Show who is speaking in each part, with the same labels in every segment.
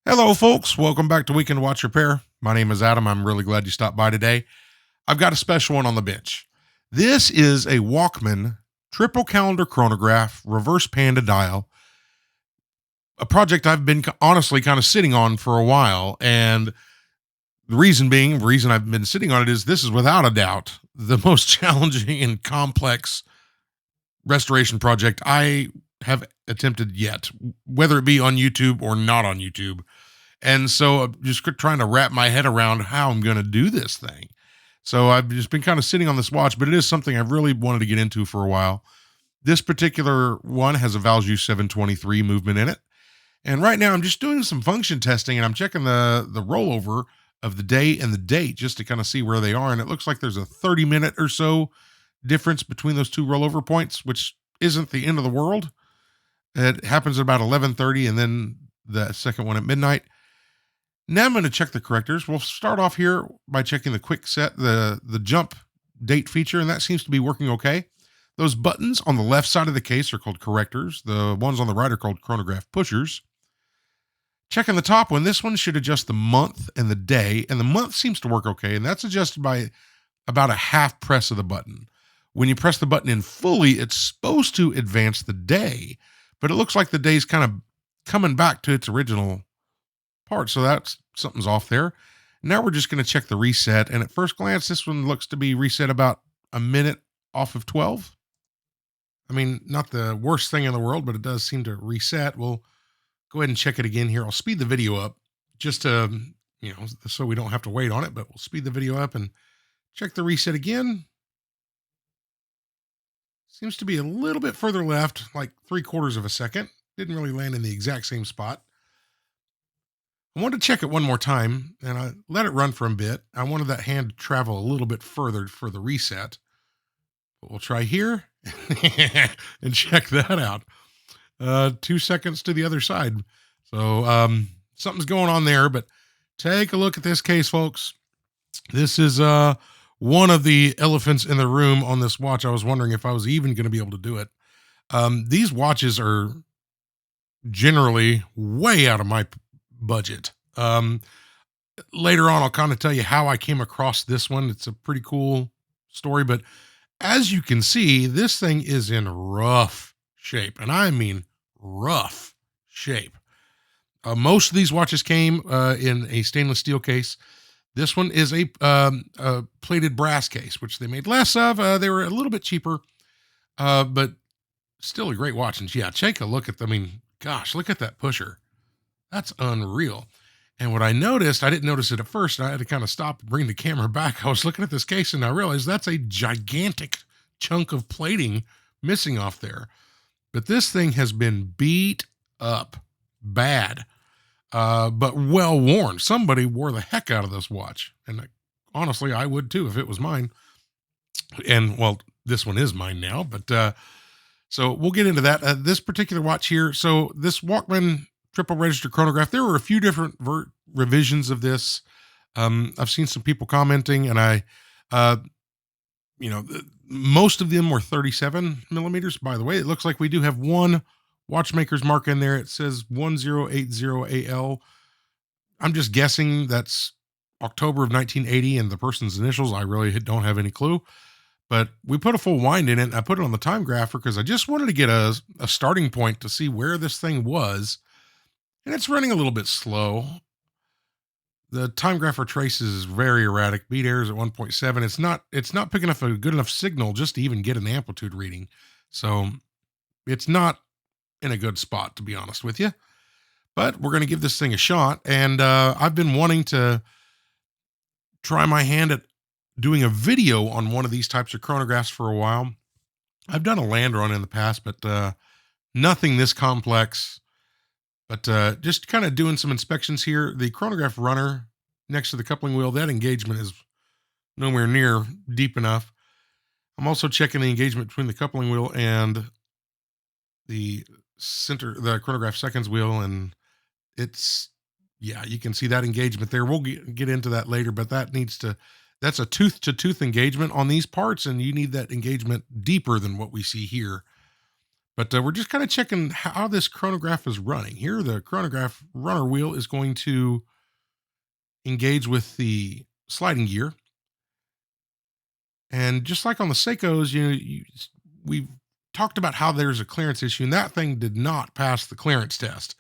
Speaker 1: Hello, folks. Welcome back to Weekend Watch Repair. My name is Adam. I'm really glad you stopped by today. I've got a special one on the bench. This is a Walkman triple calendar chronograph, reverse Panda dial, a project I've been honestly kind of sitting on for a while. And the reason I've been sitting on it is this is without a doubt the most challenging and complex restoration project I have attempted yet, whether it be on YouTube or not on YouTube. And so I'm just trying to wrap my head around how I'm going to do this thing. So I've just been kind of sitting on this watch, but it is something I've really wanted to get into for a while. This particular one has a Valjoux 723 movement in it. And right now I'm just doing some function testing and I'm checking the rollover of the day and the date just to kind of see where they are. And it looks like there's a 30-minute or so difference between those two rollover points, which isn't the end of the world. It happens at about 11:30 and then the second one at midnight. Now I'm going to check the correctors. We'll start off here by checking the quick set, the jump date feature, and that seems to be working okay. Those buttons on the left side of the case are called correctors. The ones on the right are called chronograph pushers. Checking the top one, this one should adjust the month and the day, and the month seems to work okay, and that's adjusted by about a half press of the button. When you press the button in fully, it's supposed to advance the day, but it looks like the day's kind of coming back to its original part. So that's something's off there. Now we're just going to check the reset. And at first glance, this one looks to be reset about a minute off of 12. I mean, not the worst thing in the world, but it does seem to reset. We'll go ahead and check it again here. I'll speed the video up just to, so we don't have to wait on it, but we'll speed the video up and check the reset again. Seems to be a little bit further left, like 3/4 of a second. Didn't really land in the exact same spot. I wanted to check it one more time and I let it run for a bit. I wanted that hand to travel a little bit further for the reset. But we'll try here and check that out. 2 seconds to the other side. So something's going on there, but take a look at this case, folks. This is one of the elephants in the room on this watch. I was wondering if I was even going to be able to do it. These watches are generally way out of my budget. Later on, I'll kind of tell you how I came across this one. It's a pretty cool story, but as you can see, this thing is in rough shape, and I mean rough shape. Most of these watches came in a stainless steel case. This one is a plated brass case, which they made less of. They were a little bit cheaper, but still a great watch. And yeah, take a look at them. I mean, gosh, look at that pusher. That's unreal. And what I noticed, I didn't notice it at first. I had to kind of stop and bring the camera back. I was looking at this case and I realized that's a gigantic chunk of plating missing off there. But this thing has been beat up bad, but well worn. Somebody wore the heck out of this watch. And honestly, I would too if it was mine. And well, this one is mine now, but so we'll get into that. This particular watch here. So this Walkman triple register chronograph, there were a few different revisions of this. I've seen some people commenting and most of them were 37 millimeters. By the way, it looks like we do have one watchmaker's mark in there. It says 1080AL. I'm just guessing that's October of 1980 and the person's initials. I really don't have any clue, but we put a full wind in it. I put it on the time grapher because I just wanted to get a starting point to see where this thing was. And it's running a little bit slow. The time grapher traces is very erratic. Beat errors at 1.7. It's not picking up a good enough signal just to even get an amplitude reading. So it's not in a good spot, to be honest with you. But we're going to give this thing a shot. And I've been wanting to try my hand at doing a video on one of these types of chronographs for a while. I've done a land run in the past, but nothing this complex. But just kind of doing some inspections here. The chronograph runner next to the coupling wheel, that engagement is nowhere near deep enough. I'm also checking the engagement between the coupling wheel and the chronograph seconds wheel. And you can see that engagement there. We'll get into that later, but that's a tooth to tooth engagement on these parts. And you need that engagement deeper than what we see here. But we're just kind of checking how this chronograph is running. Here, the chronograph runner wheel is going to engage with the sliding gear. And just like on the Seikos, we've talked about how there's a clearance issue, and that thing did not pass the clearance test.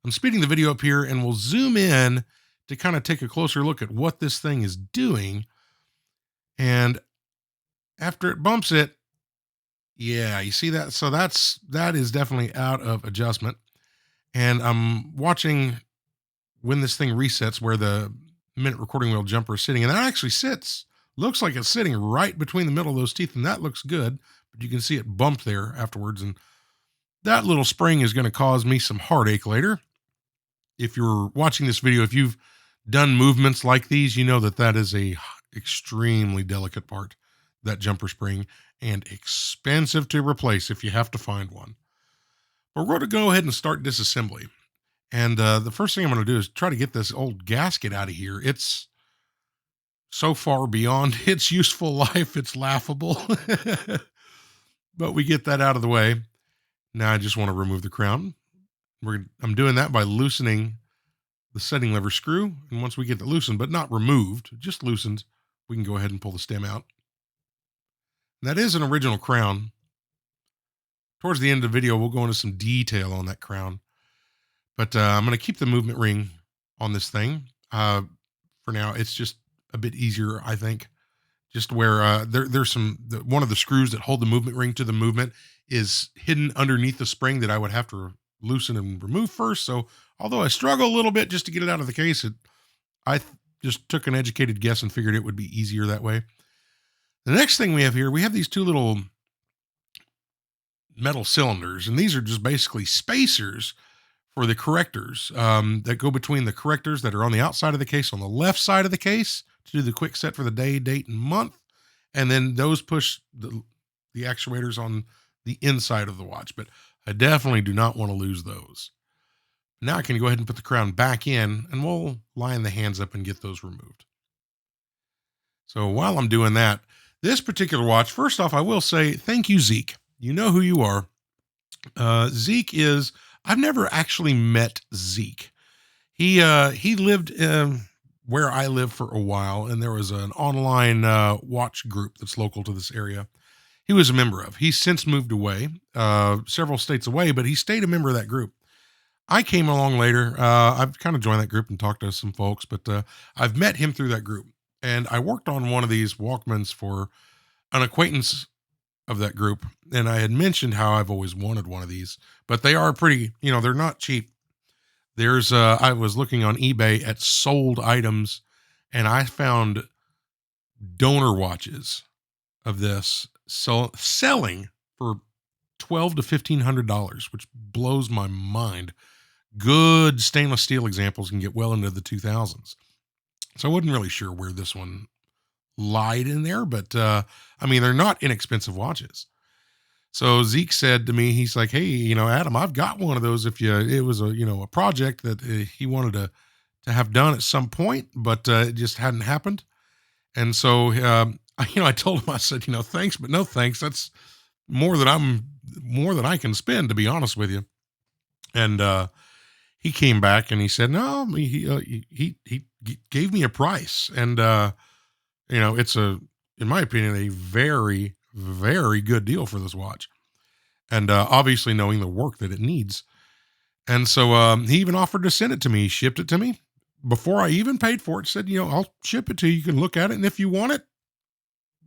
Speaker 1: I'm speeding the video up here, and we'll zoom in to kind of take a closer look at what this thing is doing. And after it bumps it, yeah, you see that? So that is definitely out of adjustment. And I'm watching when this thing resets where the minute recording wheel jumper is sitting, and that actually looks like it's sitting right between the middle of those teeth, and that looks good. But you can see it bumped there afterwards, and that little spring is going to cause me some heartache later. If you're watching this video, if you've done movements like these, you know that is a extremely delicate part, that jumper spring, and expensive to replace if you have to find one. But we're going to go ahead and start disassembly. And the first thing I'm going to do is try to get this old gasket out of here. It's so far beyond its useful life, it's laughable. But we get that out of the way. Now I just want to remove the crown. I'm doing that by loosening the setting lever screw. And once we get it loosened, but not removed, just loosened, we can go ahead and pull the stem out. And that is an original crown. Towards the end of the video, we'll go into some detail on that crown. But I'm going to keep the movement ring on this thing. For now, it's just a bit easier, I think. Just where there's one of the screws that hold the movement ring to the movement is hidden underneath the spring that I would have to loosen and remove first. So although I struggle a little bit just to get it out of the case, I just took an educated guess and figured it would be easier that way. The next thing we have here, we have these two little metal cylinders, and these are just basically spacers for the correctors that go between the correctors that are on the outside of the case, on the left side of the case, to do the quick set for the day, date, and month. And then those push the actuators on the inside of the watch. But I definitely do not want to lose those. Now I can go ahead and put the crown back in, and we'll line the hands up and get those removed. So while I'm doing that, this particular watch, first off, I will say thank you, Zeke. You know who you are. Zeke is, I've never actually met Zeke. He lived where I live for a while, and there was an online watch group that's local to this area. He was a member of. He's since moved away, several states away, but he stayed a member of that group. I came along later. I've kind of joined that group and talked to some folks, but I've met him through that group. And I worked on one of these Walkmans for an acquaintance of that group. And I had mentioned how I've always wanted one of these, but they are pretty, they're not cheap. I was looking on eBay at sold items, and I found donor watches of this selling for $1,200 to $1,500, which blows my mind. Good stainless steel examples can get well into the 2000s. So I wasn't really sure where this one lied in there, but they're not inexpensive watches. So Zeke said to me, he's like, hey, Adam, I've got one of those. It was a project that he wanted to have done at some point, but it just hadn't happened. And so, I told him, I said, thanks, but no thanks. That's more than I can spend, to be honest with you. And he came back and he said, no, he gave me a price. And, it's in my opinion, a very, very good deal for this watch. And obviously knowing the work that it needs. And so he even offered to send it to me. He shipped it to me before I even paid for it. Said, I'll ship it to you. You can look at it. And if you want it,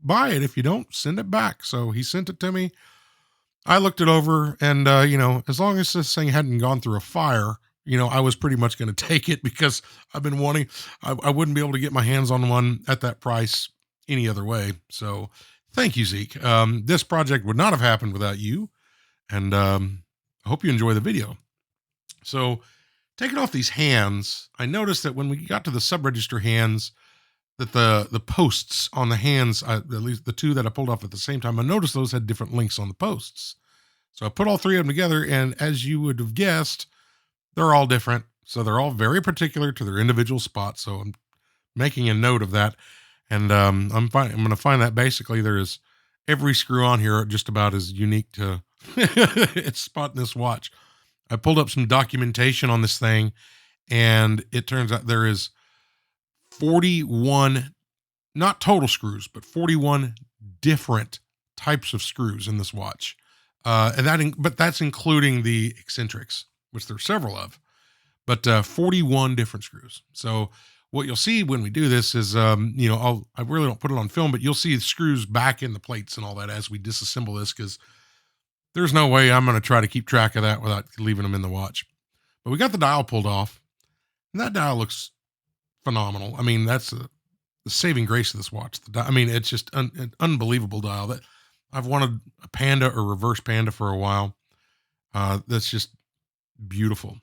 Speaker 1: buy it. If you don't, send it back. So he sent it to me. I looked it over, and, as long as this thing hadn't gone through a fire, I was pretty much going to take it, because I've been wanting, I wouldn't be able to get my hands on one at that price any other way. So thank you, Zeke. This project would not have happened without you. And I hope you enjoy the video. So taking off these hands, I noticed that when we got to the sub-register hands, that the posts on the hands, at least the two that I pulled off at the same time, I noticed those had different links on the posts. So I put all three of them together, and as you would have guessed, they're all different. So they're all very particular to their individual spots. So I'm making a note of that. And I'm going to find that basically there is every screw on here just about as unique to it's spotting this watch. I pulled up some documentation on this thing, and it turns out there is 41, not total screws, but 41 different types of screws in this watch. But that's including the eccentrics, which there are several of, but 41 different screws. So what you'll see when we do this is, I really don't put it on film, but you'll see the screws back in the plates and all that as we disassemble this, because there's no way I'm going to try to keep track of that without leaving them in the watch. But we got the dial pulled off, and that dial looks phenomenal. I mean, that's the saving grace of this watch. It's just an unbelievable dial. That I've wanted a Panda or reverse Panda for a while. That's just beautiful.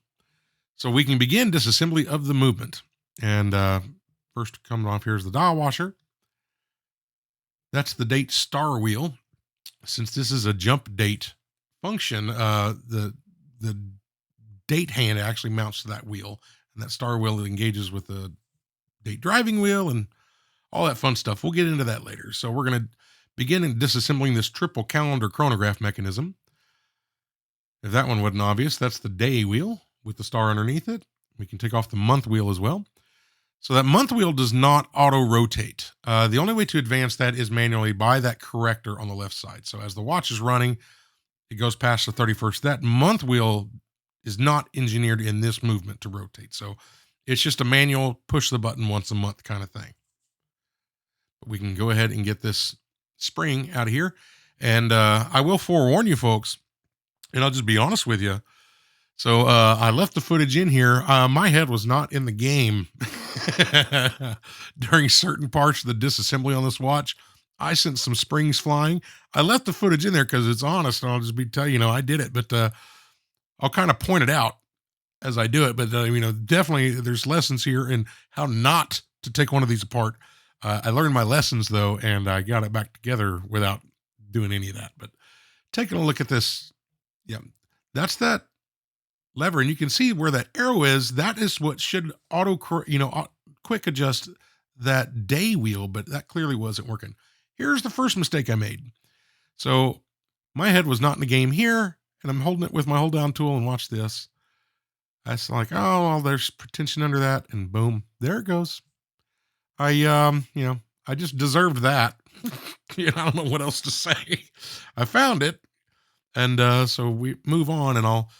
Speaker 1: So we can begin disassembly of the movement. And first coming off here is the dial washer. That's the date star wheel. Since this is a jump date function, the date hand actually mounts to that wheel, and that star wheel engages with the date driving wheel and all that fun stuff. We'll get into that later. So we're going to begin in disassembling this triple calendar chronograph mechanism. If that one wasn't obvious, that's the day wheel with the star underneath it. We can take off the month wheel as well. So that month wheel does not auto rotate. The only way to advance that is manually by that corrector on the left side. So as the watch is running, it goes past the 31st. That month wheel is not engineered in this movement to rotate. So it's just a manual push the button once a month kind of thing. But we can go ahead and get this spring out of here. And I will forewarn you folks, and I'll just be honest with you. So I left the footage in here. My head was not in the game during certain parts of the disassembly on this watch. I sent some springs flying. I left the footage in there because it's honest, and I'll just tell you, I did it. But I'll kind of point it out as I do it. But definitely there's lessons here in how not to take one of these apart. I learned my lessons though, and I got it back together without doing any of that. But taking a look at this, yeah, that's that lever, and you can see where that arrow is. That is what should quick adjust that day wheel, but that clearly wasn't working. Here's the first mistake I made. So my head was not in the game here, and I'm holding it with my hold down tool, and watch this. That's like, oh, well, there's tension under that, and boom, there it goes. I just deserved that. I don't know what else to say. I found it, and so we move on, and I'll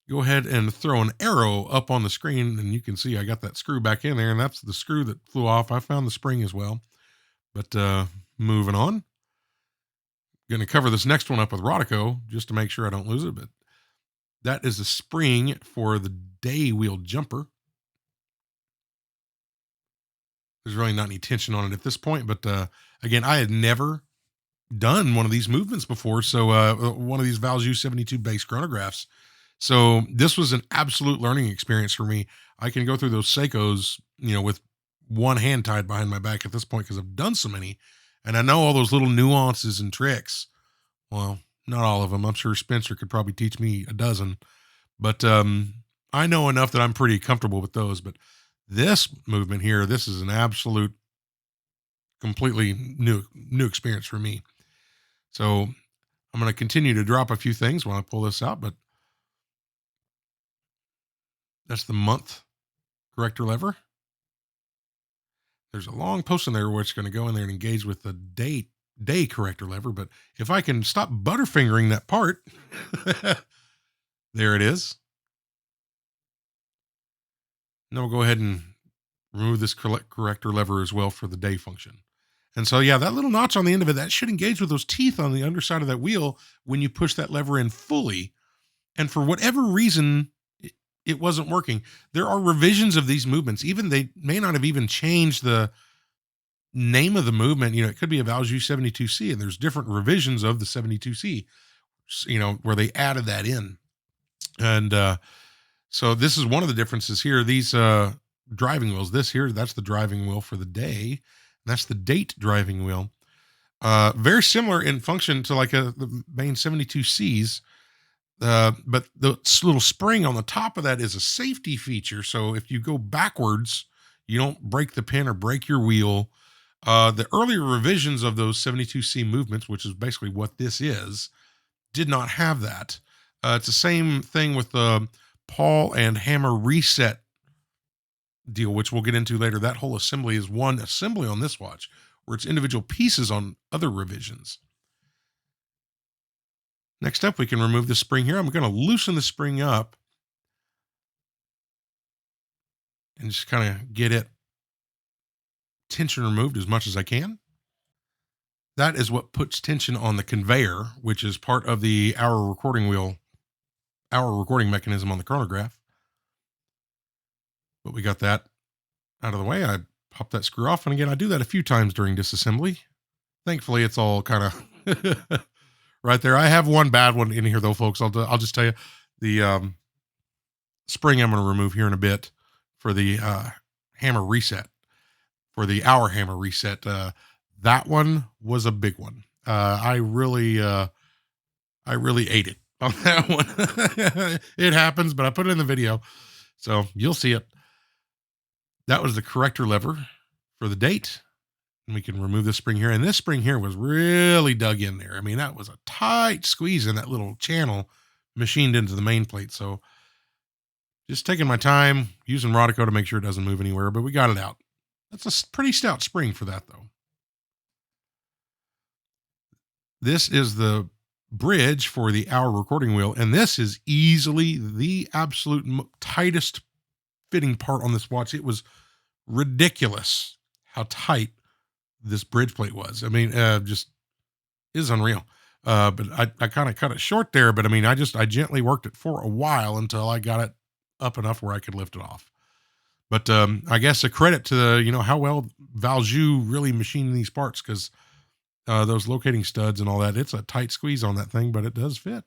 Speaker 1: go ahead and throw an arrow up on the screen, and you can see I got that screw back in there, and that's the screw that flew off. I found the spring as well. But moving on. Going to cover this next one up with Rodico just to make sure I don't lose it, but that is the spring for the day wheel jumper. There's really not any tension on it at this point, but again, I had never done one of these movements before, so one of these Valjoux 72 base chronographs. So this was an absolute learning experience for me. I can go through those Seikos, with one hand tied behind my back at this point because I've done so many, and I know all those little nuances and tricks. Well, not all of them. I'm sure Spencer could probably teach me a dozen, but I know enough that I'm pretty comfortable with those. But this movement here, this is an absolute, completely new experience for me. So I'm going to continue to drop a few things when I pull this out, but that's the month corrector lever. There's a long post in there where it's going to go in there and engage with the day corrector lever. But if I can stop butterfingering that part, there it is. Now we'll go ahead and remove this corrector lever as well for the day function. And so, yeah, that little notch on the end of it, that should engage with those teeth on the underside of that wheel when you push that lever in fully. And for whatever reason, it wasn't working. There are revisions of these movements. Even they may not have even changed the name of the movement. It could be a Valjoux 72C, and there's different revisions of the 72C, where they added that in. And so this is one of the differences here. These driving wheels, that's the driving wheel for the day. And that's the date driving wheel. Very similar in function to like the main 72Cs. But the little spring on the top of that is a safety feature. So if you go backwards, you don't break the pin or break your wheel. The earlier revisions of those 72C movements, which is basically what this is, did not have that. It's the same thing with the pawl and hammer reset deal, which we'll get into later. That whole assembly is one assembly on this watch, where it's individual pieces on other revisions. Next up, we can remove the spring here. I'm going to loosen the spring up and just kind of get it tension removed as much as I can. That is what puts tension on the conveyor, which is part of the hour recording wheel, hour recording mechanism on the chronograph. But we got that out of the way. I pop that screw off. And again, I do that a few times during disassembly. Thankfully, it's all kind of right there. I have one bad one in here, though, folks. I'll just tell you the spring I'm going to remove here in a bit for the hammer reset, for the hour hammer reset. That one was a big one. I really ate it on that one. It happens, but I put it in the video, so you'll see it. That was the corrector lever for the date. And we can remove this spring here. And this spring here was really dug in there. I mean, that was a tight squeeze in that little channel machined into the main plate. So just taking my time, using Rodico to make sure it doesn't move anywhere, but we got it out. That's a pretty stout spring for that, though. This is the bridge for the hour recording wheel, and this is easily the absolute tightest fitting part on this watch. It was ridiculous how tight this bridge plate was. I mean, just is unreal. But I kind of cut it short there, but I mean, I gently worked it for a while until I got it up enough where I could lift it off. But I guess a credit to the, how well Valjoux really machined these parts, because those locating studs and all that, it's a tight squeeze on that thing, but it does fit.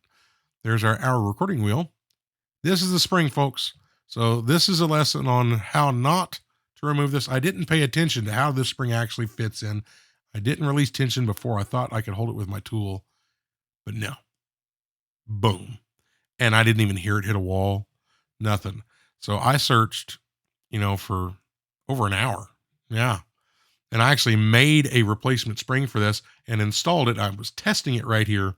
Speaker 1: There's our hour recording wheel. This is the spring, folks. So this is a lesson on how not to remove this. I didn't pay attention to how this spring actually fits in. I didn't release tension before. I thought I could hold it with my tool, but no. Boom. And I didn't even hear it hit a wall. Nothing. So I searched, for over an hour. Yeah. And I actually made a replacement spring for this and installed it. I was testing it right here.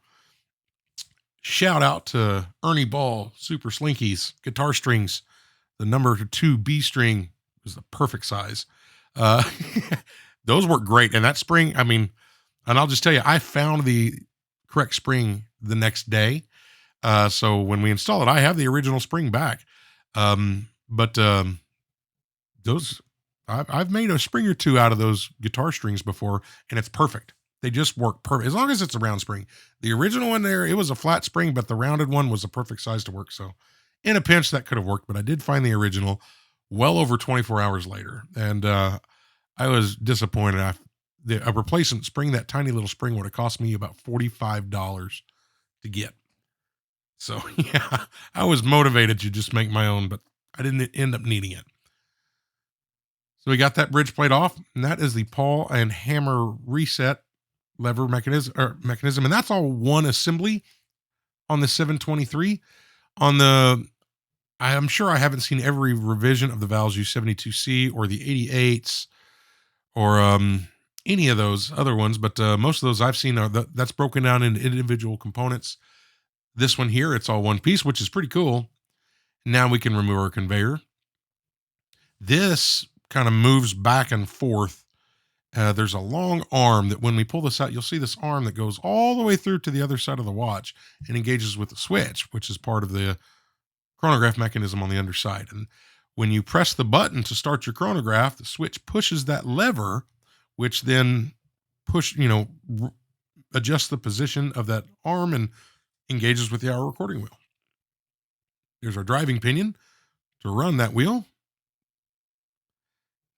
Speaker 1: Shout out to Ernie Ball, Super Slinkies, guitar strings. The number 2 B string was the perfect size. Those work great. And that spring, I mean, and I'll just tell you, I found the correct spring the next day. So when we install it, I have the original spring back. But those, I've made a spring or two out of those guitar strings before, and it's perfect. They just work perfect. As long as it's a round spring. The original one there, it was a flat spring, but the rounded one was the perfect size to work. So in a pinch, that could have worked, but I did find the original well over 24 hours later. And I was disappointed. A replacement spring, that tiny little spring, would have cost me about $45 to get. So yeah, I was motivated to just make my own, but I didn't end up needing it. So we got that bridge plate off, and that is the pawl and hammer reset lever mechanism. And that's all one assembly on the 723. On the, I'm sure I haven't seen every revision of the Valjoux 72C or the 88s or any of those other ones, but most of those I've seen that's broken down into individual components. This one here, it's all one piece, which is pretty cool. Now we can remove our conveyor. This kind of moves back and forth. There's a long arm that when we pull this out, you'll see this arm that goes all the way through to the other side of the watch and engages with the switch, which is part of the chronograph mechanism on the underside. And when you press the button to start your chronograph, the switch pushes that lever, which then adjusts the position of that arm and engages with the hour recording wheel. There's our driving pinion to run that wheel.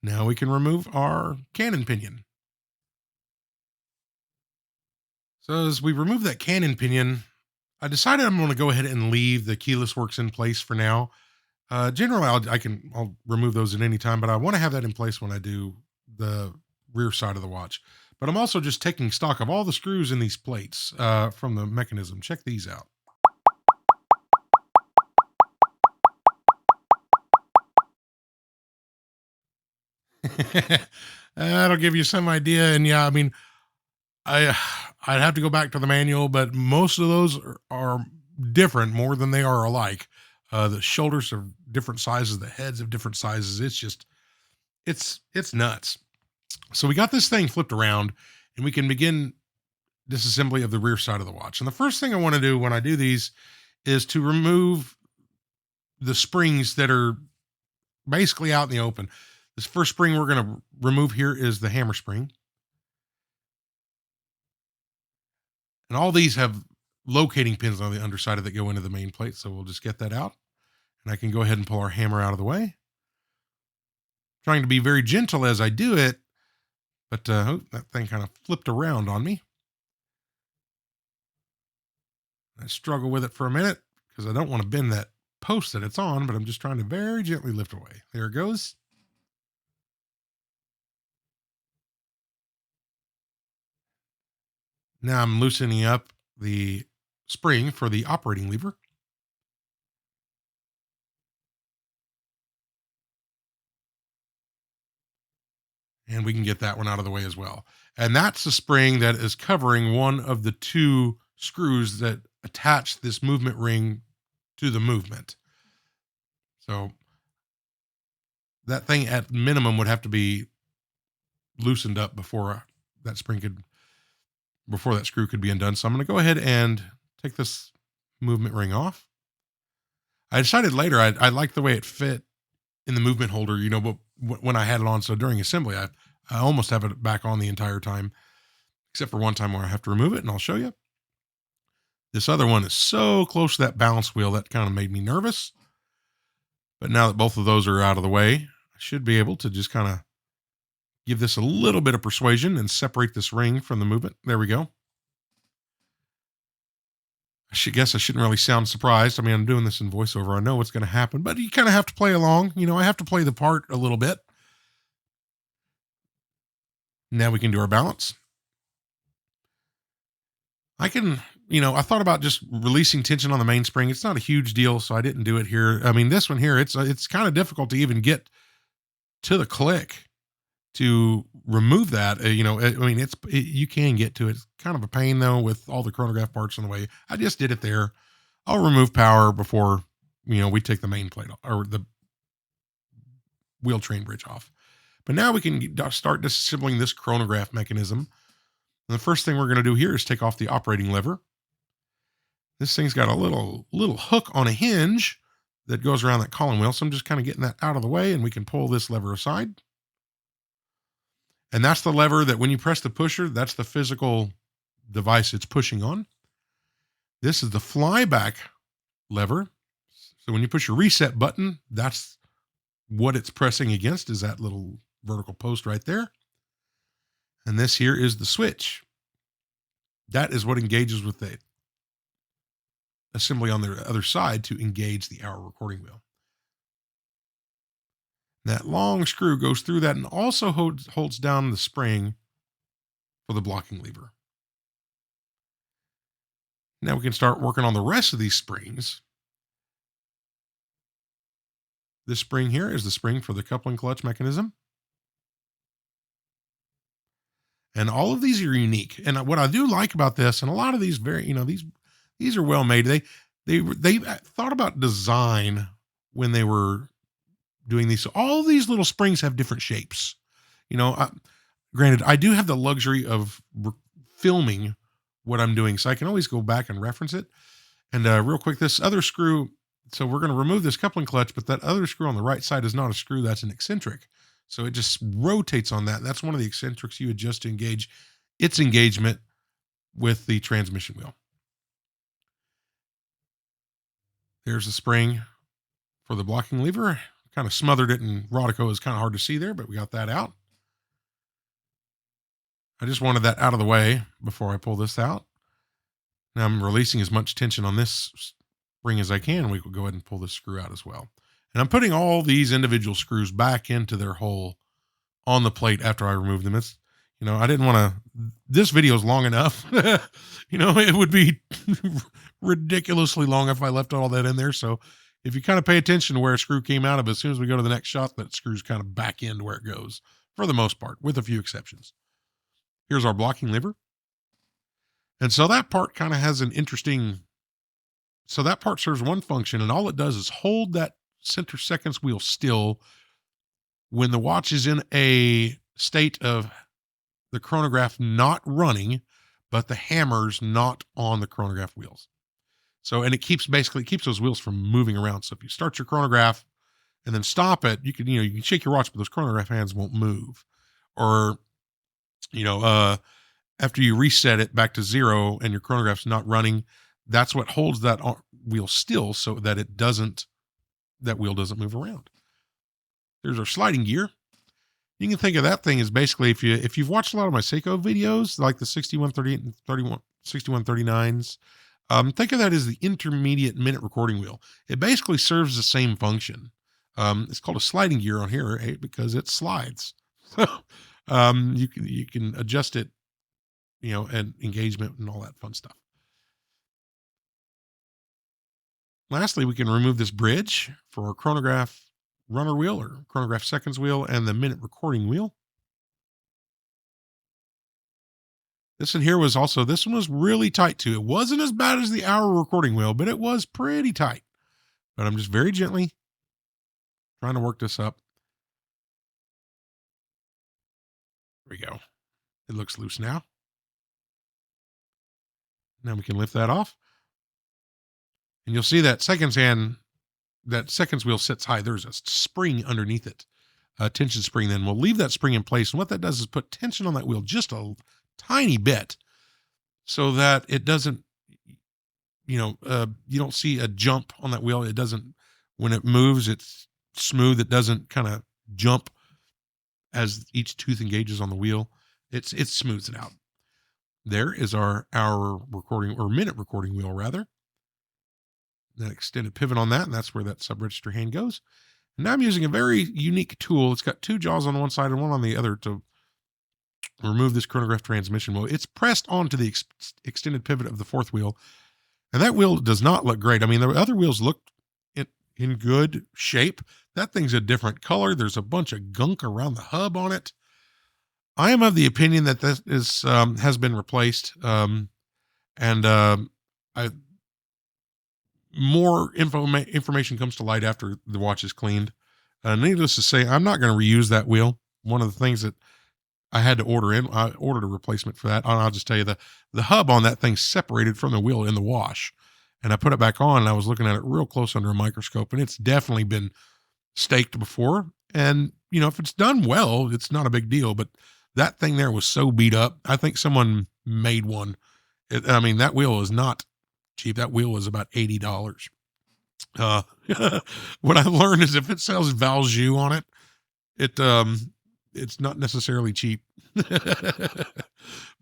Speaker 1: Now we can remove our cannon pinion. So as we remove that cannon pinion, I decided I'm going to go ahead and leave the keyless works in place for now. Generally, I'll remove those at any time, but I want to have that in place when I do the rear side of the watch. But I'm also just taking stock of all the screws in these plates from the mechanism. Check these out. That'll give you some idea. And yeah, I mean, I I'd have to go back to the manual, but most of those are different more than they are alike. The shoulders are different sizes, the heads of different sizes. It's just it's nuts. So we got this thing flipped around, and we can begin disassembly of the rear side of the watch. And the first thing I want to do when I do these is to remove the springs that are basically out in the open. This first spring we're going to remove here is the hammer spring. And all these have locating pins on the underside of that go into the main plate. So we'll just get that out. And I can go ahead and pull our hammer out of the way. Trying to be very gentle as I do it. But that thing kind of flipped around on me. I struggle with it for a minute because I don't want to bend that post that it's on, but I'm just trying to very gently lift away. There it goes. Now I'm loosening up the spring for the operating lever. And we can get that one out of the way as well. And that's the spring that is covering one of the two screws that attach this movement ring to the movement. So that thing at minimum would have to be loosened up before that spring could, before that screw could be undone. So I'm going to go ahead and take this movement ring off. I decided later I liked the way it fit in the movement holder, but when I had it on. So during assembly, I almost have it back on the entire time, except for one time where I have to remove it, and I'll show you. This other one is so close to that balance wheel that kind of made me nervous. But now that both of those are out of the way, I should be able to just kind of give this a little bit of persuasion and separate this ring from the movement. There we go. Guess I shouldn't really sound surprised. I mean, I'm doing this in voiceover. I know what's going to happen, but you kind of have to play along. I have to play the part a little bit. Now we can do our balance. I thought about just releasing tension on the mainspring. It's not a huge deal, so I didn't do it here. I mean, this one here, it's kind of difficult to even get to the click to remove that. You can get to it. It's kind of a pain though with all the chronograph parts in the way. I just did it there. I'll remove power before, we take the main plate or the wheel train bridge off. But now we can start disassembling this chronograph mechanism. And the first thing we're going to do here is take off the operating lever. This thing's got a little hook on a hinge that goes around that column wheel. So I'm just kind of getting that out of the way, and we can pull this lever aside. And that's the lever that when you press the pusher, that's the physical device it's pushing on. This is the flyback lever. So when you push your reset button, that's what it's pressing against, is that little vertical post right there. And this here is the switch. That is what engages with the assembly on the other side to engage the hour recording wheel. That long screw goes through that and also holds down the spring for the blocking lever. Now we can start working on the rest of these springs. This spring here is the spring for the coupling clutch mechanism. And all of these are unique. And what I do like about this, and a lot of these these are well made. They thought about design when they were doing these. So all these little springs have different shapes. Granted, I do have the luxury of filming what I'm doing, so I can always go back and reference it. And real quick, this other screw. So we're going to remove this coupling clutch, but that other screw on the right side is not a screw. That's an eccentric. So it just rotates on that. That's one of the eccentrics you adjust to engage its engagement with the transmission wheel. There's the spring for the blocking lever. Kind of smothered it in Rodico. Is kind of hard to see there, but we got that out. I just wanted that out of the way before I pull this out. Now I'm releasing as much tension on this spring as I can. We will go ahead and pull this screw out as well. And I'm putting all these individual screws back into their hole on the plate after I remove them. It's, I didn't want to, this video is long enough. It would be ridiculously long if I left all that in there. So if you kind of pay attention to where a screw came out of, as soon as we go to the next shot, that screw's kind of back into where it goes for the most part, with a few exceptions. Here's our blocking lever. And so that part kind of has an interesting, so that part serves one function, and all it does is hold that center seconds wheel still when the watch is in a state of the chronograph not running, but the hammer's not on the chronograph wheels. So, and it keeps those wheels from moving around. So if you start your chronograph and then stop it, you can shake your watch, but those chronograph hands won't move. Or, you know, after you reset it back to 0 and your chronograph's not running, that's what holds that wheel still so that that wheel doesn't move around. There's our sliding gear. You can think of that thing as basically, if you've watched a lot of my Seiko videos, like the 6138 and 6139s, think of that as the intermediate minute recording wheel. It basically serves the same function. It's called a sliding gear on here, because it slides. So you can adjust it, and engagement and all that fun stuff. Lastly, we can remove this bridge for our chronograph runner wheel or chronograph seconds wheel and the minute recording wheel. This one was really tight too. It wasn't as bad as the hour recording wheel, but it was pretty tight. But I'm just very gently trying to work this up. There we go. It looks loose now. Now we can lift that off. And you'll see that seconds wheel sits high. There's a spring underneath it, a tension spring. Then we'll leave that spring in place. And what that does is put tension on that wheel just a tiny bit so that it doesn't, you don't see a jump on that wheel. It doesn't, when it moves, it's smooth. It doesn't kind of jump as each tooth engages on the wheel. It smooths it out. There is our hour recording or minute recording wheel rather. That extended pivot on that, and that's where that sub-register hand goes. And now I'm using a very unique tool. It's got two jaws on one side and one on the other to remove this chronograph transmission wheel. It's pressed onto the extended pivot of the fourth wheel, and that wheel does not look great. I mean, the other wheels look in good shape. That thing's a different color. There's a bunch of gunk around the hub on it. I am of the opinion that this has been replaced, more information comes to light after the watch is cleaned. Needless to say, I'm not going to reuse that wheel. One of the things that I had to I ordered a replacement for that. And I'll just tell you, the hub on that thing separated from the wheel in the wash. And I put it back on, and I was looking at it real close under a microscope, and it's definitely been staked before. And, if it's done well, it's not a big deal. But that thing there was so beat up. I think someone made one. That wheel is not cheap. That wheel was about $80. What I learned is if it says Valjoux on it, it's not necessarily cheap.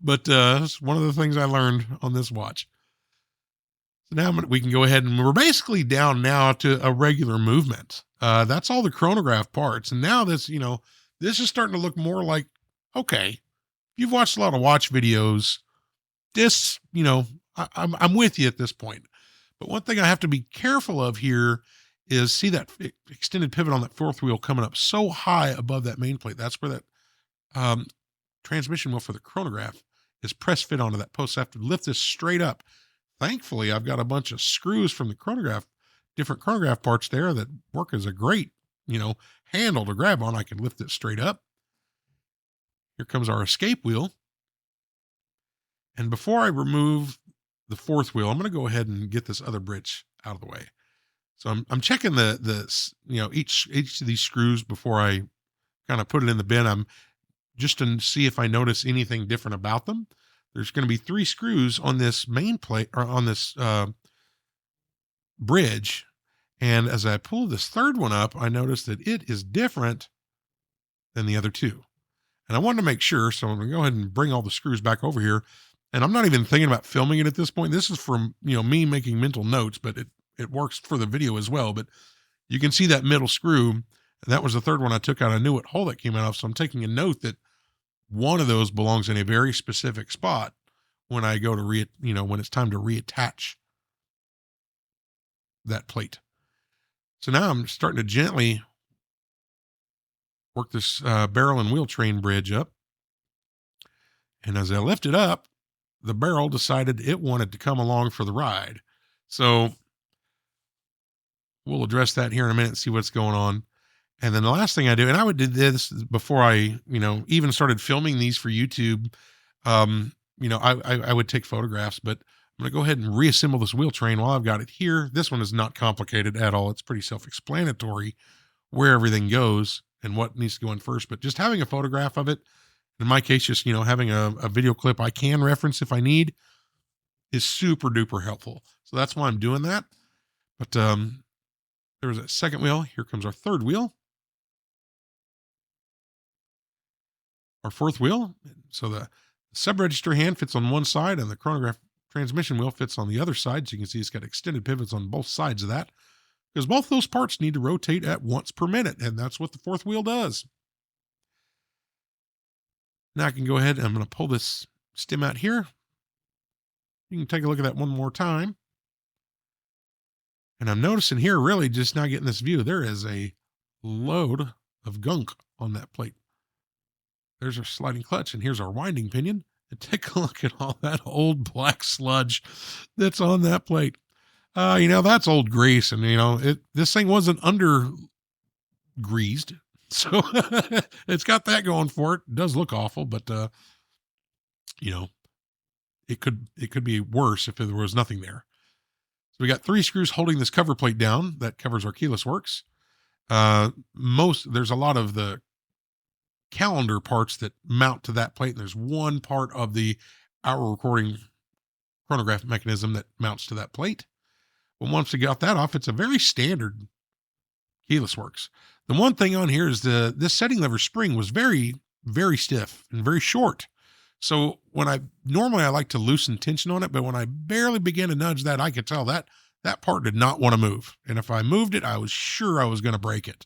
Speaker 1: But it's one of the things I learned on this watch. So now we can go ahead, and we're basically down now to a regular movement. That's all the chronograph parts. And now this is starting to look more like, okay, if you've watched a lot of watch videos, this, I'm with you at this point. But one thing I have to be careful of here is see that extended pivot on that fourth wheel coming up so high above that main plate. That's where that transmission wheel for the chronograph is press fit onto that post. So I have to lift this straight up. Thankfully, I've got a bunch of screws from the chronograph, different chronograph parts there that work as a great, handle to grab on. I can lift it straight up. Here comes our escape wheel. And before I remove the fourth wheel, I'm going to go ahead and get this other bridge out of the way. So I'm checking each of these screws before I kind of put it in the bin. I'm just to see if I notice anything different about them. There's going to be 3 screws on this main plate or on this bridge. And as I pull this third one up, I notice that it is different than the other 2. And I wanted to make sure, so I'm going to go ahead and bring all the screws back over here. And I'm not even thinking about filming it at this point. This is from, me making mental notes, but it works for the video as well. But you can see that middle screw. And that was the third one I took out. I knew what hole that came out of. So I'm taking a note that one of those belongs in a very specific spot when I go to when it's time to reattach that plate. So now I'm starting to gently work this barrel and wheel train bridge up. And as I lift it up, the barrel decided it wanted to come along for the ride. So we'll address that here in a minute and see what's going on. And then the last thing I do, and I would do this before I, even started filming these for YouTube. I would take photographs, but I'm going to go ahead and reassemble this wheel train while I've got it here. This one is not complicated at all. It's pretty self-explanatory where everything goes and what needs to go in first. But just having a photograph of it, in my case, just, having a video clip I can reference if I need, is super duper helpful. So that's why I'm doing that. But there was a second wheel. Here comes our third wheel. Our fourth wheel. So the sub-register hand fits on one side and the chronograph transmission wheel fits on the other side. So you can see it's got extended pivots on both sides of that, because both those parts need to rotate at once per minute, and that's what the fourth wheel does. Now I can go ahead and I'm going to pull this stem out here. You can take a look at that one more time. And I'm noticing here, really just now getting this view, there is a load of gunk on that plate. There's our sliding clutch, and here's our winding pinion. And take a look at all that old black sludge that's on that plate. That's old grease, and this thing wasn't under greased, so it's got that going for it. It does look awful, but it could be worse if there was nothing there. So we got 3 screws holding this cover plate down that covers our keyless works. There's a lot of the calendar parts that mount to that plate, and there's one part of the hour recording chronograph mechanism that mounts to that plate. Well, once we got that off, it's a very standard keyless works. The one thing on here is this setting lever spring was very, very stiff and very short. So normally I like to loosen tension on it, but when I barely began to nudge that, I could tell that part did not want to move. And if I moved it, I was sure I was going to break it.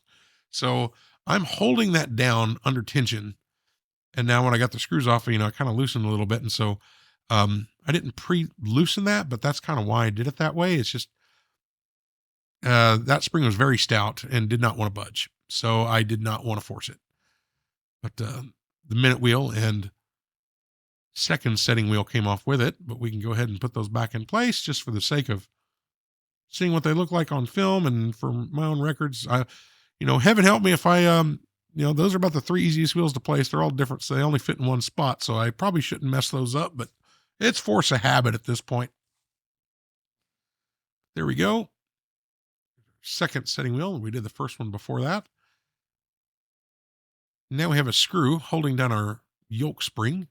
Speaker 1: So I'm holding that down under tension. And now when I got the screws off, I kind of loosened a little bit. And so I didn't pre-loosen that, but that's kind of why I did it that way. It's just that spring was very stout and did not want to budge. So I did not want to force it. But the minute wheel and second setting wheel came off with it, but we can go ahead and put those back in place just for the sake of seeing what they look like on film and for my own records. Heaven help me if I, those are about the 3 easiest wheels to place. They're all different, so they only fit in one spot. So I probably shouldn't mess those up, but it's force of habit at this point. There we go. Second setting wheel. We did the first one before that. Now we have a screw holding down our yoke spring.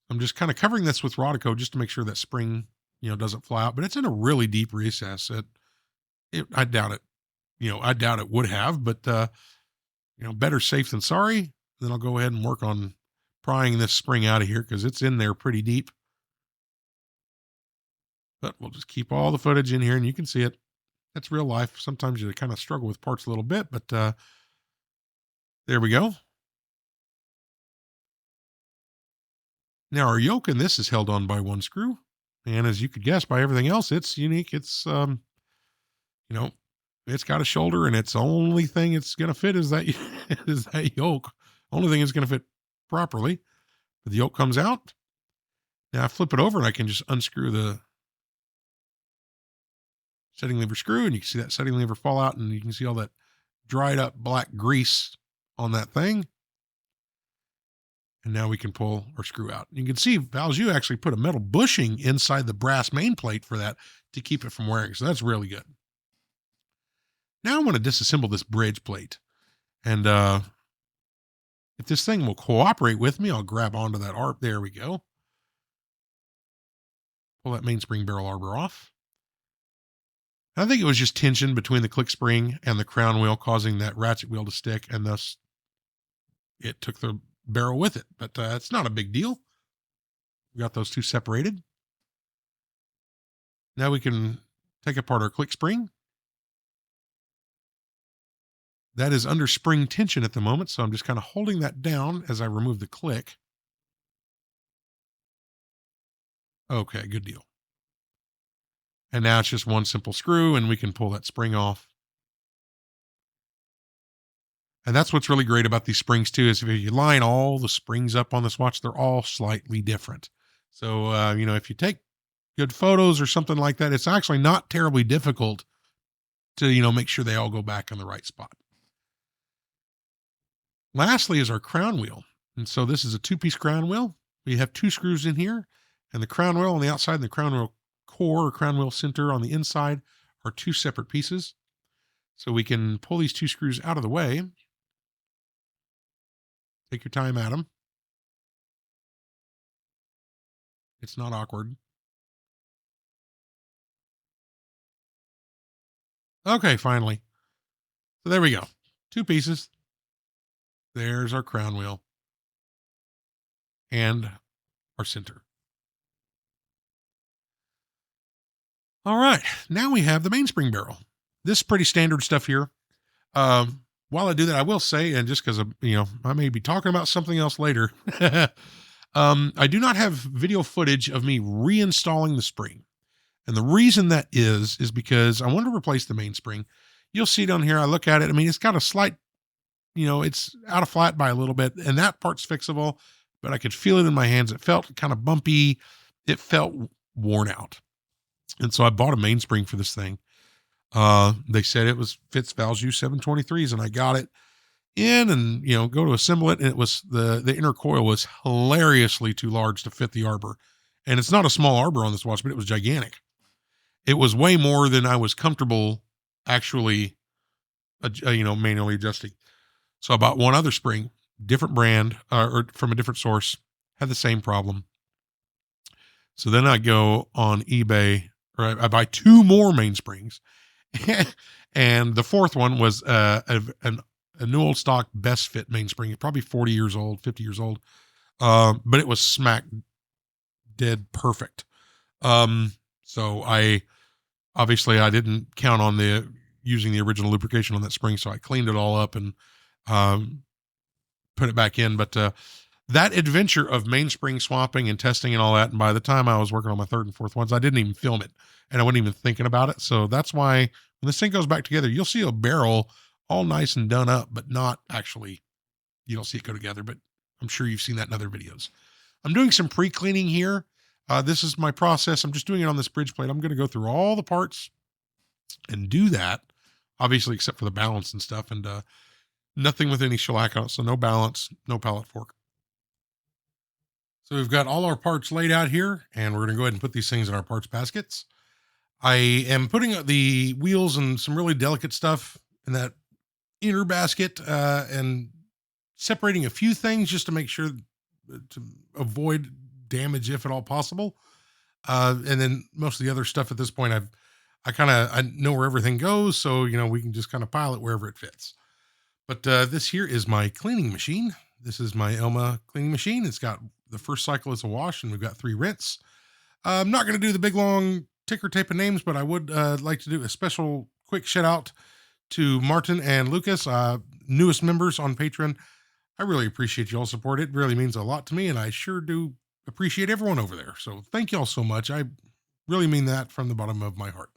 Speaker 1: I'm just kind of covering this with Rodico just to make sure that spring, doesn't fly out, but it's in a really deep recess. I doubt it. I doubt it would have, but, better safe than sorry. Then I'll go ahead and work on prying this spring out of here because it's in there pretty deep. But we'll just keep all the footage in here and you can see it. That's real life. Sometimes you kind of struggle with parts a little bit, but there we go. Now our yoke in this is held on by one screw. And as you could guess by everything else, it's unique. It's, it's got a shoulder and it's the only thing it's going to fit is that, is that yoke. Only thing it's going to fit properly. But the yoke comes out. Now I flip it over and I can just unscrew the setting lever screw, and you can see that setting lever fall out, and you can see all that dried up black grease on that thing. And now we can pull our screw out. You can see Valjoux actually put a metal bushing inside the brass main plate for that to keep it from wearing. So that's really good. Now I want to disassemble this bridge plate. And if this thing will cooperate with me, I'll grab onto that arp. There we go. Pull that mainspring barrel arbor off. I think it was just tension between the click spring and the crown wheel causing that ratchet wheel to stick, and thus it took the barrel with it. But it's not a big deal. We got those two separated. Now we can take apart our click spring. That is under spring tension at the moment, so I'm just kind of holding that down as I remove the click. Okay, good deal. And now it's just one simple screw, and we can pull that spring off. And that's what's really great about these springs too, is if you line all the springs up on this watch, they're all slightly different. So, if you take good photos or something like that, it's actually not terribly difficult to, make sure they all go back in the right spot. Lastly is our crown wheel. And so this is a two-piece crown wheel. We have two screws in here, and the crown wheel on the outside and the crown wheel core or crown wheel center on the inside are two separate pieces. So we can pull these two screws out of the way. Take your time at them. It's not awkward. Okay, finally. So there we go. Two pieces. There's our crown wheel and our center. All right, now we have the mainspring barrel. This is pretty standard stuff here. While I do that, I will say, and just because I may be talking about something else later, I do not have video footage of me reinstalling the spring. And the reason that is because I wanted to replace the mainspring. You'll see down here, I look at it. I mean, it's got a slight, it's out of flat by a little bit, and that part's fixable, but I could feel it in my hands. It felt kind of bumpy. It felt worn out. And so I bought a mainspring for this thing. They said it fits Valjoux 723s, and I got it in and, go to assemble it. And it was the inner coil was hilariously too large to fit the arbor. And it's not a small arbor on this watch, but it was gigantic. It was way more than I was comfortable actually, manually adjusting. So I bought one other spring, different brand, or from a different source, had the same problem. So then I go on eBay, or I buy two more mainsprings. And the fourth one was a new old stock best fit mainspring, probably 40 years old, 50 years old. But it was smack dead perfect. So I didn't count on using the original lubrication on that spring. So I cleaned it all up and put it back in. But that adventure of mainspring swapping and testing and all that, and by the time I was working on my third and fourth ones, I didn't even film it, and I wasn't even thinking about it. So that's why when this thing goes back together, you'll see a barrel all nice and done up, but not actually, you don't see it go together, but I'm sure you've seen that in other videos. I'm doing some pre-cleaning here. This is my process. I'm just doing it on this bridge plate. I'm going to go through all the parts and do that, obviously, except for the balance and stuff, and nothing with any shellac on it. So no balance, no pallet fork. So we've got all our parts laid out here, and we're going to go ahead and put these things in our parts baskets. I am putting the wheels and some really delicate stuff in that inner basket, and separating a few things just to make sure to avoid damage if at all possible. And then most of the other stuff at this point, I know where everything goes. So, we can just kind of pile it wherever it fits. But this here is my cleaning machine. This is my Elma cleaning machine. It's got the first cycle is a wash, and we've got 3 rinse. I'm not going to do the big long ticker tape of names, but I would like to do a special quick shout out to Martin and Lucas, newest members on Patreon. I really appreciate y'all's support. It really means a lot to me, and I sure do appreciate everyone over there. So thank y'all so much. I really mean that from the bottom of my heart.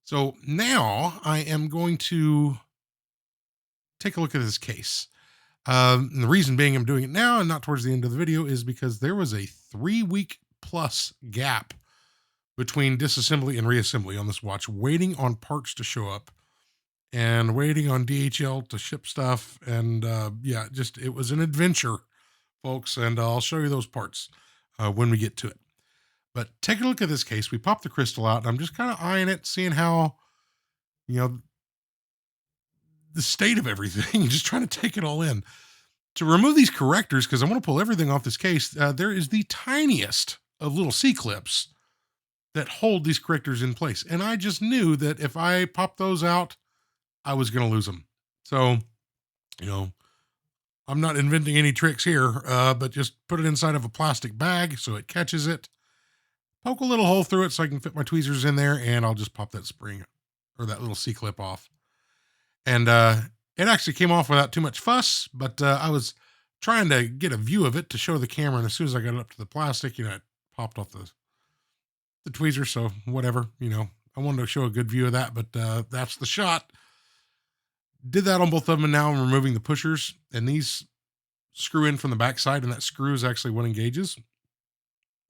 Speaker 1: So now I am going to take a look at this case. And the reason being I'm doing it now and not towards the end of the video is because there was a 3-week plus gap between disassembly and reassembly on this watch, waiting on parts to show up and waiting on DHL to ship stuff. And it was an adventure, folks. And I'll show you those parts when we get to it. But take a look at this case. We popped the crystal out, and I'm just kind of eyeing it, seeing how, the state of everything, just trying to take it all in. To remove these correctors, because I want to pull everything off this case, there is the tiniest of little C-clips that hold these correctors in place. And I just knew that if I popped those out, I was going to lose them. So, I'm not inventing any tricks here, but just put it inside of a plastic bag so it catches it. Poke a little hole through it so I can fit my tweezers in there, and I'll just pop that spring or that little C-clip off. And it actually came off without too much fuss, but I was trying to get a view of it to show the camera, and as soon as I got it up to the plastic, it popped off the tweezer, so whatever, I wanted to show a good view of that, but that's the shot. did that on both of them, and now I'm removing the pushers, and these screw in from the back side, and that screw is actually what engages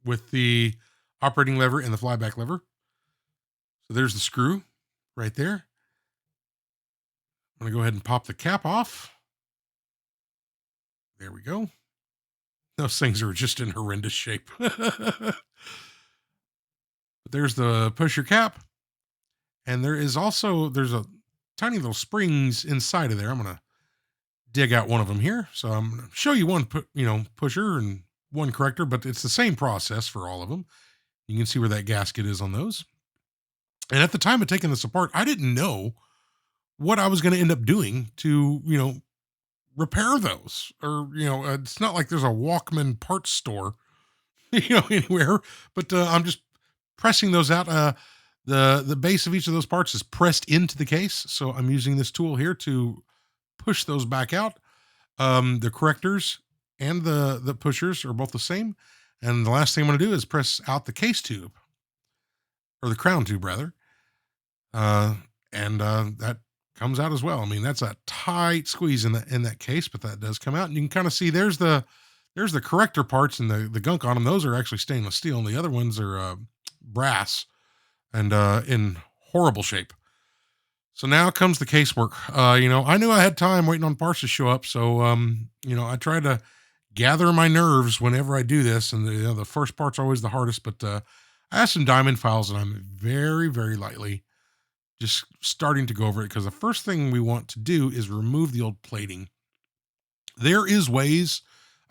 Speaker 1: with the operating lever and the flyback lever. So there's the screw right there. I'm going to go ahead and pop the cap off. There we go. Those things are just in horrendous shape. But there's the pusher cap. And there's a tiny little springs inside of there. I'm going to dig out one of them here. So I'm going to show you one, pusher and one corrector, but it's the same process for all of them. You can see where that gasket is on those. And at the time of taking this apart, I didn't know what I was going to end up doing to, repair those. Or, it's not like there's a Walkman parts store, anywhere, but I'm just pressing those out. The base of each of those parts is pressed into the case. So I'm using this tool here to push those back out. The correctors and the pushers are both the same. And the last thing I'm going to do is press out the case tube, or the crown tube rather. And that comes out as well. I mean, that's a tight squeeze in that case, but that does come out. And you can kind of see there's the corrector parts and the gunk on them. Those are actually stainless steel, and the other ones are brass and in horrible shape. So now comes the casework. I knew I had time waiting on parts to show up. So, I try to gather my nerves whenever I do this. And the first part's always the hardest, but I have some diamond files, and I'm very, very lightly just starting to go over it, because the first thing we want to do is remove the old plating. There is ways.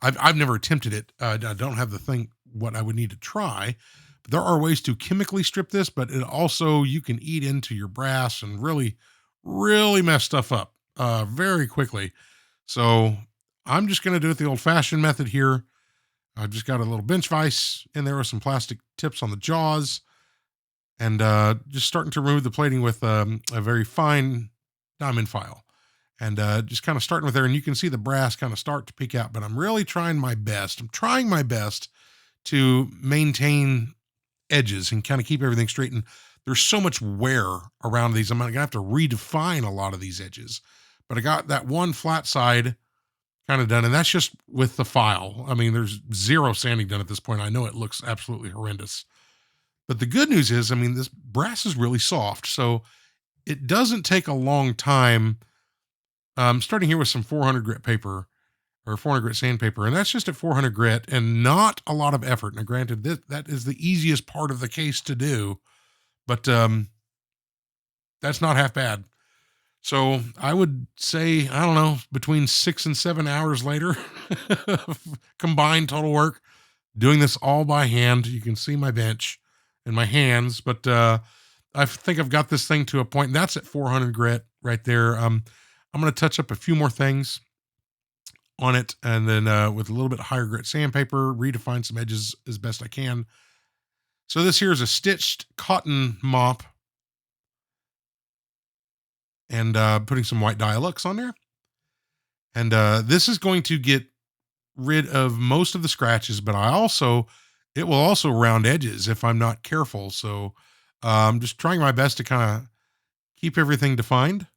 Speaker 1: I've never attempted it. I don't have the thing, what I would need to try. But there are ways to chemically strip this, but it also, you can eat into your brass and really, really mess stuff up very quickly. So I'm just going to do it the old fashioned method here. I've just got a little bench vise in there with some plastic tips on the jaws, and just starting to remove the plating with a very fine diamond file, and just kind of starting with there. And you can see the brass kind of start to peek out, but I'm really trying my best. I'm trying my best to maintain edges and kind of keep everything straight. And there's so much wear around these. I'm going to have to redefine a lot of these edges, but I got that one flat side kind of done. And that's just with the file. I mean, there's zero sanding done at this point. I know it looks absolutely horrendous. But the good news is, I mean, this brass is really soft, so it doesn't take a long time. Starting here with some 400 grit paper, or 400 grit sandpaper, and that's just at 400 grit and not a lot of effort. Now, granted, that is the easiest part of the case to do, but that's not half bad. So I would say, I don't know, between 6 and 7 hours later, combined total work, doing this all by hand. You can see my bench in my hands, but I think I've got this thing to a point. That's at 400 grit right there. I'm going to touch up a few more things on it, and then with a little bit higher grit sandpaper, redefine some edges as best I can. So this here is a stitched cotton mop, and putting some white Dialux on there. And this is going to get rid of most of the scratches, but it will also round edges if I'm not careful. So I'm just trying my best to kind of keep everything defined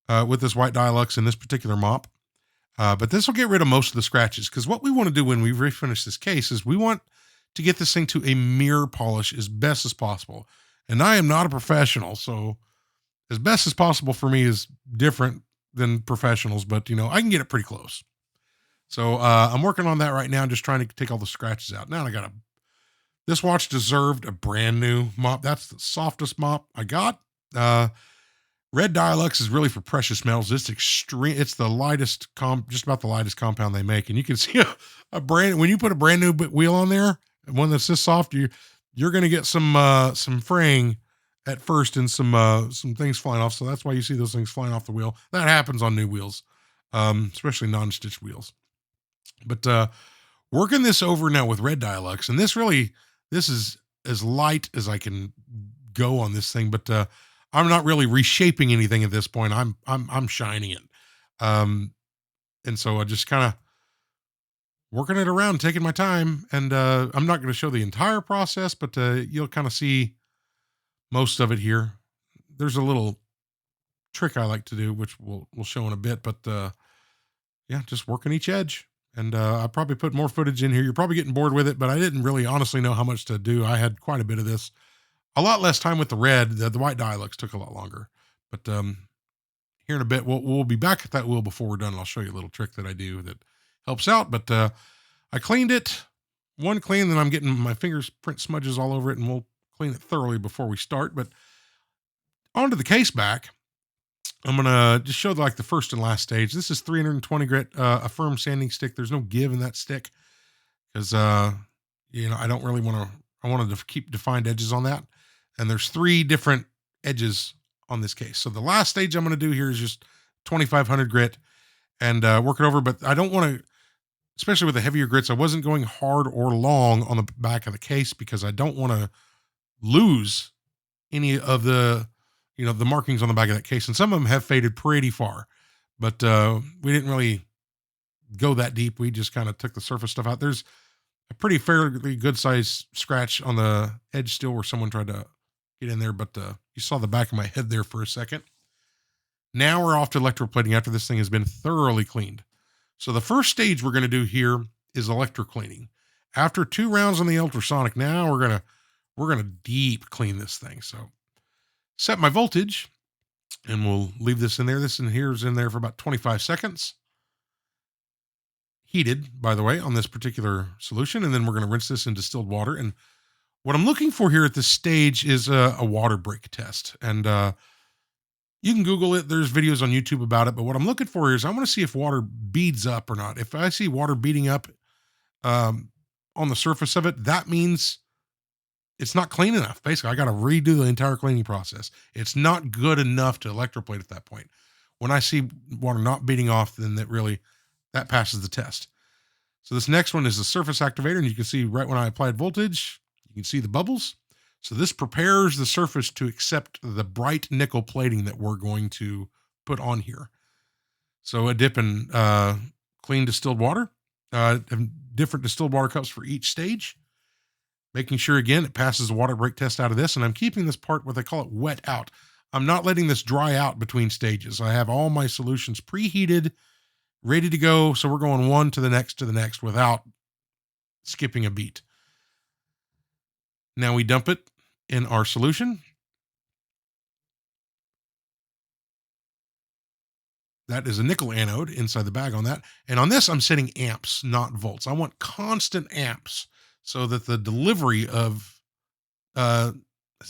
Speaker 1: with this white Dialux in this particular mop. But this will get rid of most of the scratches, because what we want to do when we refinish this case is we want to get this thing to a mirror polish as best as possible. And I am not a professional, so as best as possible for me is different than professionals, but I can get it pretty close. So I'm working on that right now, just trying to take all the scratches out. Now this watch deserved a brand new mop. That's the softest mop I got. Red Dialux is really for precious metals. It's extreme. It's the lightest just about the lightest compound they make. And you can see when you put a brand new wheel on there, one that's this soft, you're going to get some fraying at first, and some things flying off. So that's why you see those things flying off the wheel. That happens on new wheels, especially non-stitched wheels. But working this over now with Red Dialux, and this is as light as I can go on this thing. But I'm not really reshaping anything at this point. I'm shining it, and so I just kind of working it around, taking my time. And I'm not going to show the entire process, but you'll kind of see most of it here. There's a little trick I like to do, which we'll show in a bit. But yeah, just working each edge. And I probably put more footage in here. You're probably getting bored with it, but I didn't really honestly know how much to do. I had quite a bit of this. A lot less time with the red. The white Dialux took a lot longer. But here in a bit, we'll be back at that wheel before we're done. I'll show you a little trick that I do that helps out. But I cleaned it. One clean, then I'm getting my fingerprint smudges all over it, and we'll clean it thoroughly before we start. But onto the case back. I'm gonna just show like the first and last stage. This is 320 grit, a firm sanding stick. There's no give in that stick because I don't really want to. I wanted to keep defined edges on that, and there's 3 different edges on this case. So the last stage I'm going to do here is just 2500 grit and work it over. But I don't want to, especially with the heavier grits. I wasn't going hard or long on the back of the case because I don't want to lose any of the the markings on the back of that case. And some of them have faded pretty far, but we didn't really go that deep. We just kind of took the surface stuff out. There's a pretty fairly good size scratch on the edge still where someone tried to get in there, but you saw the back of my head there for a second. Now we're off to electroplating after this thing has been thoroughly cleaned. So the first stage we're going to do here is electrocleaning. After 2 rounds on the ultrasonic, now we're going to deep clean this thing. So set my voltage, and we'll leave this in there. This in here is in there for about 25 seconds. Heated, by the way, on this particular solution. And then we're going to rinse this in distilled water. And what I'm looking for here at this stage is a water break test. And you can Google it. There's videos on YouTube about it. But what I'm looking for is I want to see if water beads up or not. If I see water beading up on the surface of it, that means it's not clean enough. Basically, I got to redo the entire cleaning process. It's not good enough to electroplate at that point. When I see water not beading off, then that passes the test. So this next one is the surface activator, and you can see right when I applied voltage, you can see the bubbles. So this prepares the surface to accept the bright nickel plating that we're going to put on here. So a dip in clean distilled water, different distilled water cups for each stage. Making sure, again, it passes the water break test out of this. And I'm keeping this part, what they call it, wet out. I'm not letting this dry out between stages. I have all my solutions preheated, ready to go. So we're going one to the next without skipping a beat. Now we dump it in our solution. That is a nickel anode inside the bag on that. And on this, I'm setting amps, not volts. I want constant amps so that the delivery of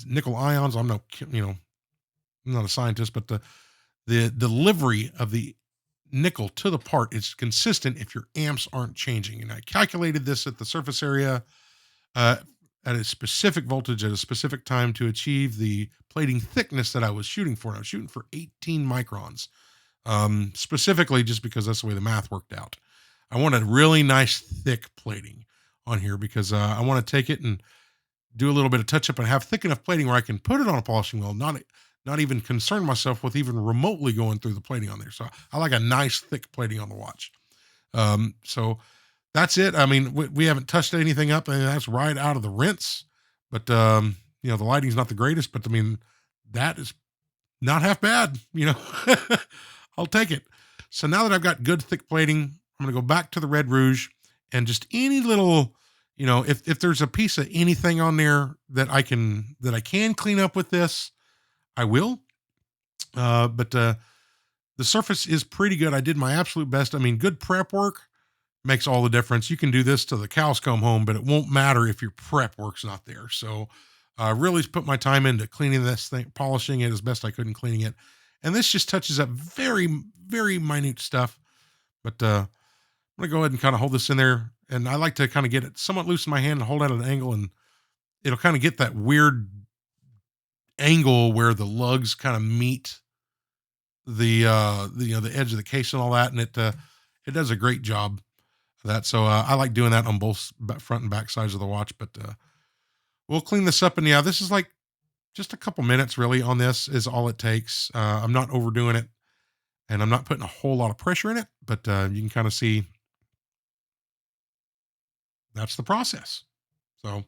Speaker 1: nickel ions, I'm not a scientist, but the delivery of the nickel to the part is consistent if your amps aren't changing. And I calculated this at the surface area at a specific voltage at a specific time to achieve the plating thickness that I was shooting for. And I was shooting for 18 microns, specifically just because that's the way the math worked out. I want a really nice thick plating on here because I want to take it and do a little bit of touch up and have thick enough plating where I can put it on a polishing wheel, not even concern myself with even remotely going through the plating on there. So I like a nice thick plating on the watch. So that's it. I mean, we haven't touched anything up, and that's right out of the rinse. But the lighting's not the greatest, but I mean, that is not half bad. I'll take it. So now that I've got good thick plating, I'm going to go back to the Red Rouge and just any little, if there's a piece of anything on there that I can clean up with this, I will. But the surface is pretty good. I did my absolute best. I mean, good prep work makes all the difference. You can do this till the cows come home, but it won't matter if your prep work's not there. So I really put my time into cleaning this thing, polishing it as best I could and cleaning it. And this just touches up very, very minute stuff. But I'm going to go ahead and kind of hold this in there. And I like to kind of get it somewhat loose in my hand and hold it at an angle, and it'll kind of get that weird angle where the lugs kind of meet the edge of the case and all that. And it does a great job of that. So I like doing that on both front and back sides of the watch, but we'll clean this up. And yeah, this is like just a couple minutes really on this is all it takes. I'm not overdoing it, and I'm not putting a whole lot of pressure in it, but you can kind of see that's the process. So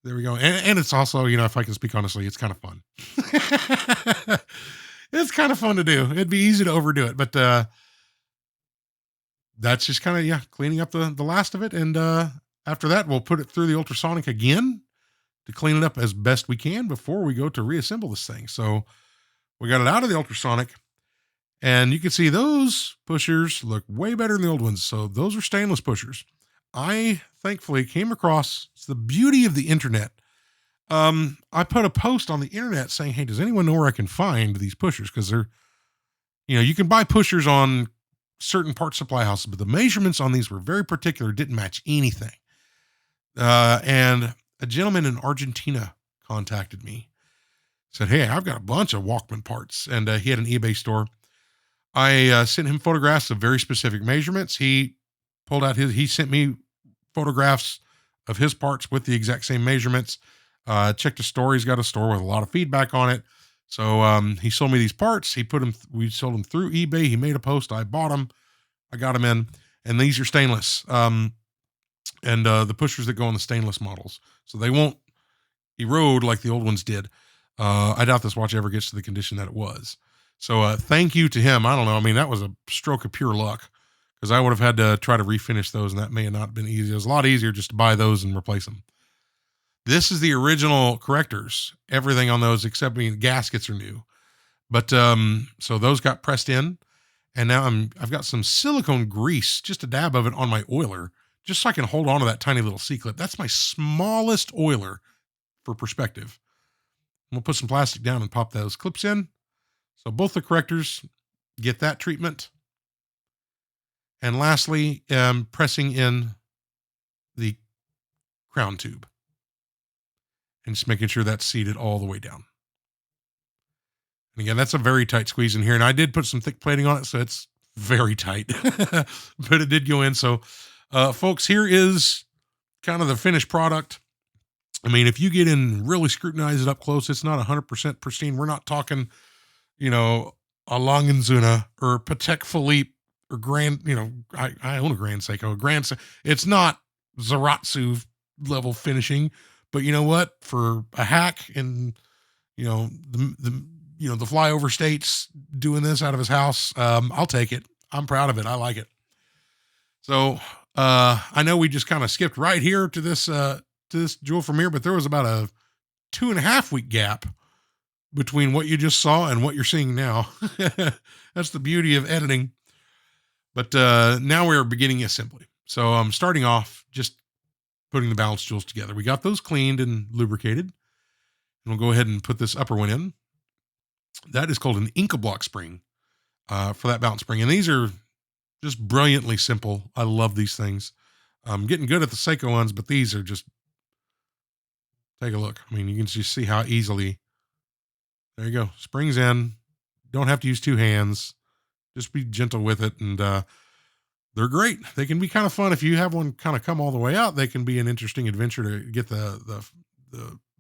Speaker 1: There we go. And it's also, if I can speak honestly, it's kind of fun. It's kind of fun to do. It'd be easy to overdo it, but that's just kind of, yeah, cleaning up the last of it. And after that, we'll put it through the ultrasonic again to clean it up as best we can before we go to reassemble this thing. So we got it out of the ultrasonic, and you can see those pushers look way better than the old ones. So those are stainless pushers. I thankfully came across, it's the beauty of the internet. I put a post on the internet saying, hey, does anyone know where I can find these pushers? Because they're, you can buy pushers on certain part supply houses, but the measurements on these were very particular, didn't match anything. And a gentleman in Argentina contacted me, said, hey, I've got a bunch of Walkman parts. And he had an eBay store. I sent him photographs of very specific measurements. He pulled out he sent me photographs of his parts with the exact same measurements. Checked a store. He's got a store with a lot of feedback on it. So he sold me these parts. We sold them through eBay. He made a post. I bought them. I got them in, and these are stainless. And the pushers that go on the stainless models, so they won't erode like the old ones did. I doubt this watch ever gets to the condition that it was. So thank you to him. I don't know. I mean, that was a stroke of pure luck, because I would have had to try to refinish those, and that may have not been easy. It was a lot easier just to buy those and replace them. This is the original correctors. Everything on those, except gaskets are new. But so those got pressed in, and now I've got some silicone grease, just a dab of it on my oiler, just so I can hold on to that tiny little C-clip. That's my smallest oiler for perspective. We'll put some plastic down and pop those clips in. So both the correctors get that treatment. And lastly, pressing in the crown tube and just making sure that's seated all the way down. And again, that's a very tight squeeze in here. And I did put some thick plating on it, so it's very tight, but it did go in. So folks, here is kind of the finished product. I mean, if you get in and really scrutinize it up close, it's not 100% pristine. We're not talking, a Langenzuna or Patek Philippe or Grand, I own a Grand Seiko. It's not Zaratsu level finishing, but you know what? For a hack and, the flyover states doing this out of his house, I'll take it. I'm proud of it. I like it. So I know we just kind of skipped right here to this jewel from here, but there was about a 2.5 week gap between what you just saw and what you're seeing now. That's the beauty of editing. But now we're beginning assembly. So I'm starting off just putting the balance jewels together. We got those cleaned and lubricated. And we'll go ahead and put this upper one in. That is called an Inca block spring for that balance spring. And these are just brilliantly simple. I love these things. I'm getting good at the Seiko ones, but these are just, take a look. I mean, you can just see how easily, there you go. Springs in. Don't have to use two hands. Just be gentle with it. And they're great. They can be kind of fun. If you have one kind of come all the way out, they can be an interesting adventure to get the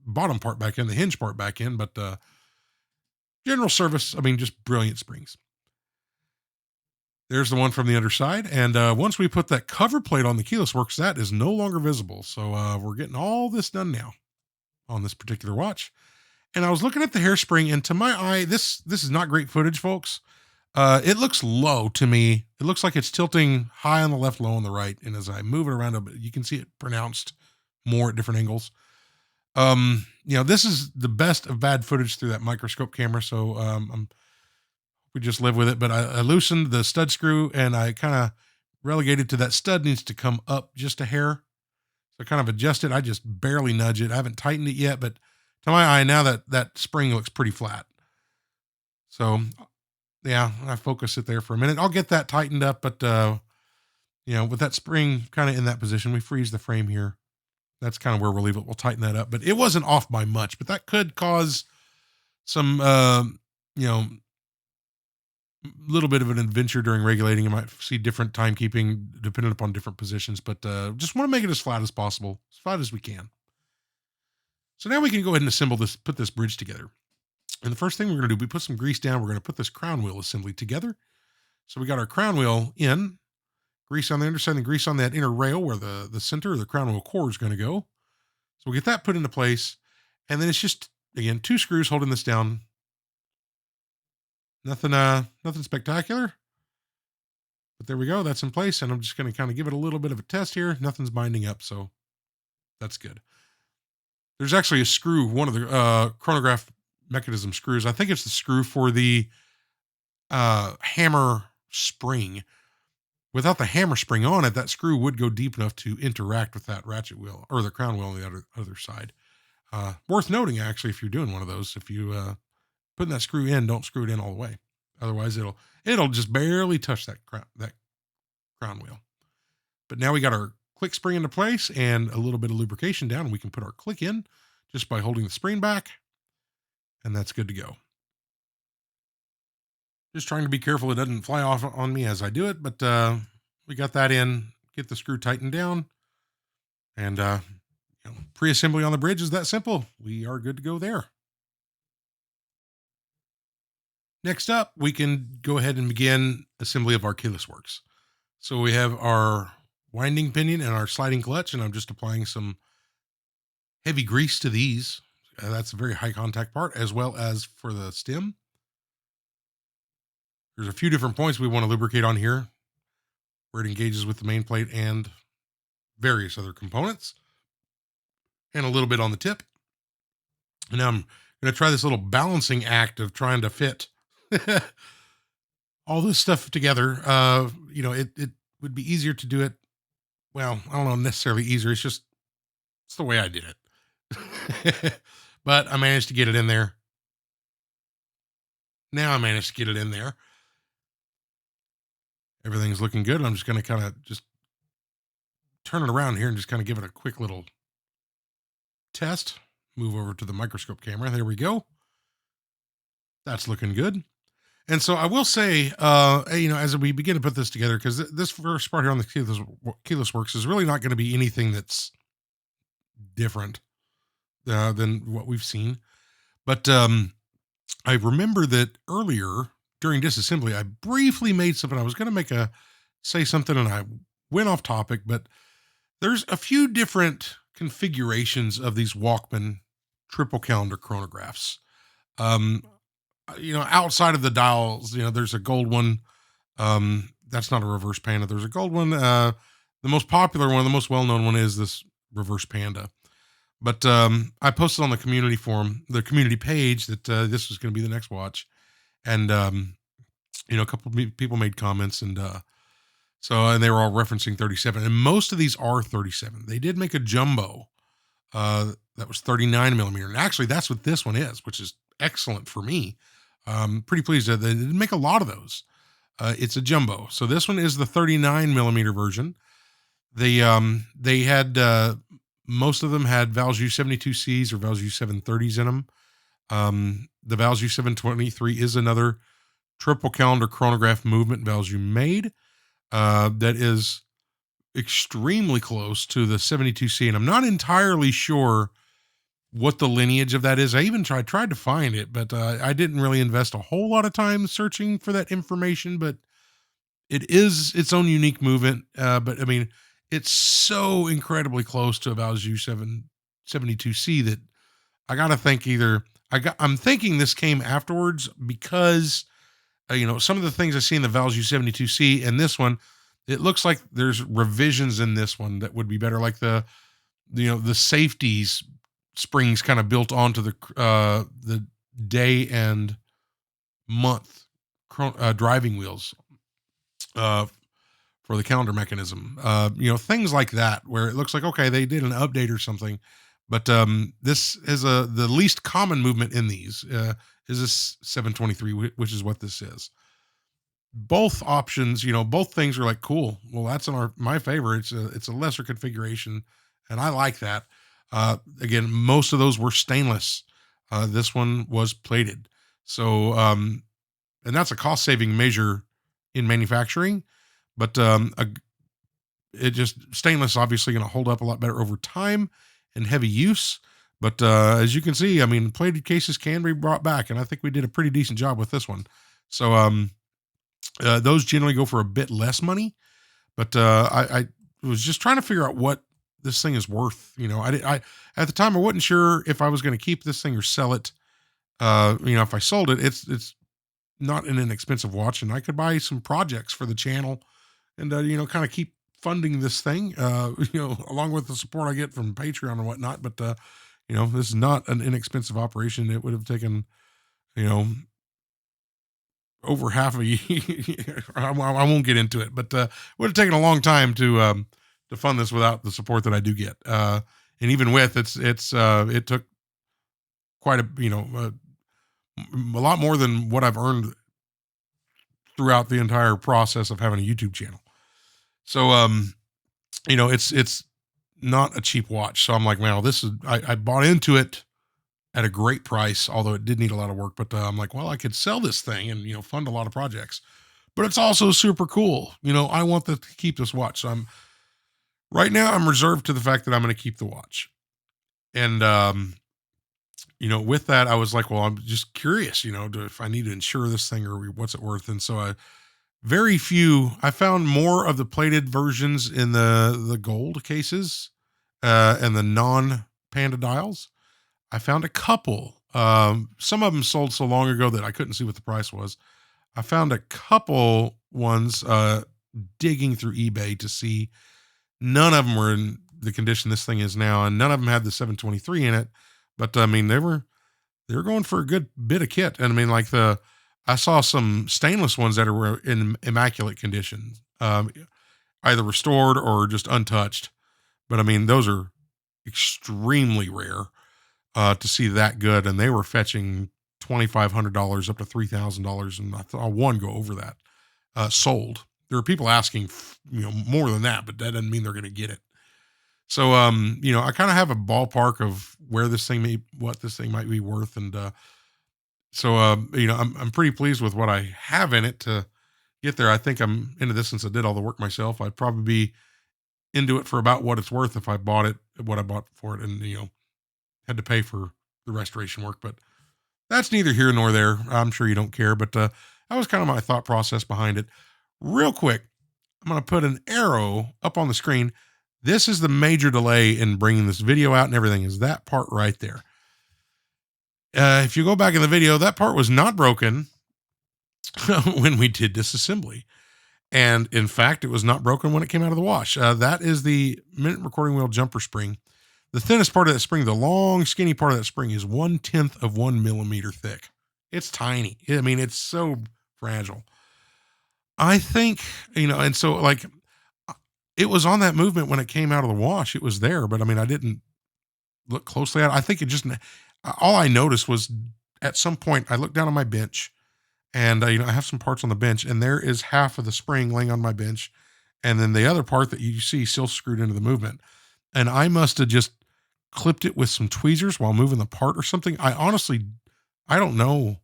Speaker 1: bottom part back in, the hinge part back in. But general service, I mean, just brilliant springs. There's the one from the underside. And once we put that cover plate on the keyless works, that is no longer visible. So we're getting all this done now on this particular watch. And I was looking at the hairspring, and to my eye, this is not great footage, folks. It looks low to me. It looks like it's tilting high on the left, low on the right. And as I move it around a bit, you can see it pronounced more at different angles. This is the best of bad footage through that microscope camera. So we just live with it. But I loosened the stud screw, and I kind of relegated to that stud needs to come up just a hair. So I kind of adjust it. I just barely nudge it. I haven't tightened it yet, but to my eye now that spring looks pretty flat. So yeah, I focus it there for a minute. I'll get that tightened up, but with that spring kind of in that position, we freeze the frame here. That's kind of where we'll leave it. We'll tighten that up, but it wasn't off by much, but that could cause some, little bit of an adventure during regulating. You might see different timekeeping depending upon different positions, but just want to make it as flat as possible, as flat as we can. So now we can go ahead and assemble this, put this bridge together. And the first thing we're going to do, we put some grease down. We're going to put this crown wheel assembly together. So we got our crown wheel in, grease on the underside and grease on that inner rail where the center of the crown wheel core is going to go. So we get that put into place, and then it's just, again, 2 screws holding this down. Nothing spectacular, but there we go. That's in place, and I'm just going to kind of give it a little bit of a test here. Nothing's binding up, so that's good. There's actually a screw, one of the chronograph mechanism screws. I think it's the screw for the hammer spring. Without the hammer spring on it, that screw would go deep enough to interact with that ratchet wheel or the crown wheel on the other side. Worth noting, actually, if you're doing one of those, if you putting that screw in, don't screw it in all the way. Otherwise, it'll just barely touch that crown wheel. But now we got our click spring into place and a little bit of lubrication down. We can put our click in just by holding the spring back, and that's good to go. Just trying to be careful it doesn't fly off on me as I do it, but we got that in. Get the screw tightened down, and pre-assembly on the bridge is that simple. We are good to go there. Next up, we can go ahead and begin assembly of our keyless works. So we have our winding pinion and our sliding clutch, and I'm just applying some heavy grease to these. That's a very high contact part, as well as for the stem. There's a few different points we want to lubricate on here where it engages with the main plate and various other components, and a little bit on the tip. And now I'm going to try this little balancing act of trying to fit all this stuff together. It would be easier to do it. Well, I don't know, necessarily easier. It's the way I did it. But I managed to get it in there. Now I managed to get it in there. Everything's looking good. I'm just going to kind of just turn it around here and just kind of give it a quick little test. Move over to the microscope camera. There we go. That's looking good. And so I will say, as we begin to put this together, because this first part here on the keyless works is really not going to be anything that's different than what we've seen. But I remember that earlier during disassembly, I briefly made something. I was going to say something and I went off topic, but there's a few different configurations of these Wakmann triple calendar chronographs. Outside of the dials, there's a gold one. That's not a reverse Panda. There's a gold one. The most popular one, the most well-known one is this reverse Panda. But I posted on the community forum, the community page, that this was going to be the next watch. And, a couple of people made comments, and they were all referencing 37. And most of these are 37. They did make a jumbo that was 39 millimeter. And actually, that's what this one is, which is excellent for me. Pretty pleased that they didn't make a lot of those. It's a jumbo. So this one is the 39 millimeter version. They had, most of them had Valjoux 72Cs or Valjoux 730s in them. The Valjoux 723 is another triple calendar chronograph movement Valjoux made. That is extremely close to the 72C. And I'm not entirely sure what the lineage of that is. I even tried to find it, but I didn't really invest a whole lot of time searching for that information. But it is its own unique movement. But I mean, it's so incredibly close to a Valjoux 772C that I got to think I'm thinking this came afterwards because, some of the things I see in the Valjoux 72C and this one, it looks like there's revisions in this one that would be better. Like the safeties springs kind of built onto the day and month driving wheels for the calendar mechanism. Things like that where it looks like, okay, they did an update or something. But this is the least common movement in these is this 723, which is what this is. Both options, both things are like, cool. Well, that's my favorite. It's a lesser configuration, and I like that. Again, most of those were stainless. This one was plated. So, and that's a cost saving measure in manufacturing, but stainless obviously going to hold up a lot better over time and heavy use. But as you can see, I mean, plated cases can be brought back, and I think we did a pretty decent job with this one. So those generally go for a bit less money, but I was just trying to figure out what this thing is worth. I at the time I wasn't sure if I was going to keep this thing or sell it. If I sold it, it's not an inexpensive watch, and I could buy some projects for the channel, and kind of keep funding this thing. Along with the support I get from Patreon and whatnot. But this is not an inexpensive operation. It would have taken you know over half a year. I won't get into it, but would have taken a long time to fund this without the support that I do get. And even with it took quite a lot more than what I've earned throughout the entire process of having a YouTube channel. So it's not a cheap watch. So I'm like, well, I bought into it at a great price, although it did need a lot of work. But I'm like, well, I could sell this thing and fund a lot of projects. But it's also super cool. I want to keep this watch. So right now I'm reserved to the fact that I'm going to keep the watch. And with that, I was like, well, I'm just curious, if I need to insure this thing or what's it worth. And so I found more of the plated versions in the gold cases, and the non Panda dials. I found a couple. Some of them sold so long ago that I couldn't see what the price was. I found a couple ones digging through eBay to see. None of them were in the condition this thing is now, and none of them had the 723 in it. But I mean, they were going for a good bit of kit. And I mean, I saw some stainless ones that were in immaculate condition, either restored or just untouched. But I mean, those are extremely rare to see that good, and they were fetching $2,500 up to $3,000, and I saw one go over that sold. There are people asking, more than that, but that doesn't mean they're going to get it. So, I kind of have a ballpark of where what this thing might be worth, and I'm pretty pleased with what I have in it to get there. I think I'm into this since I did all the work myself. I'd probably be into it for about what it's worth if I bought it, what I bought for it, and had to pay for the restoration work. But that's neither here nor there. I'm sure you don't care, but that was kind of my thought process behind it. Real quick, I'm going to put an arrow up on the screen. This is the major delay in bringing this video out and everything, is that part right there. If you go back in the video, that part was not broken when we did disassembly. And in fact, it was not broken when it came out of the wash. That is the minute recording wheel jumper spring. The thinnest part of that spring, the long, skinny part of that spring, is 1/10 of 1 millimeter thick. It's tiny. I mean, it's so fragile. I think, and so it was on that movement when it came out of the wash. It was there, but I mean, I didn't look closely at it. I think all I noticed was at some point I looked down on my bench, and I have some parts on the bench, and there is half of the spring laying on my bench, and then the other part that you see still screwed into the movement. And I must have just clipped it with some tweezers while moving the part or something. I don't know.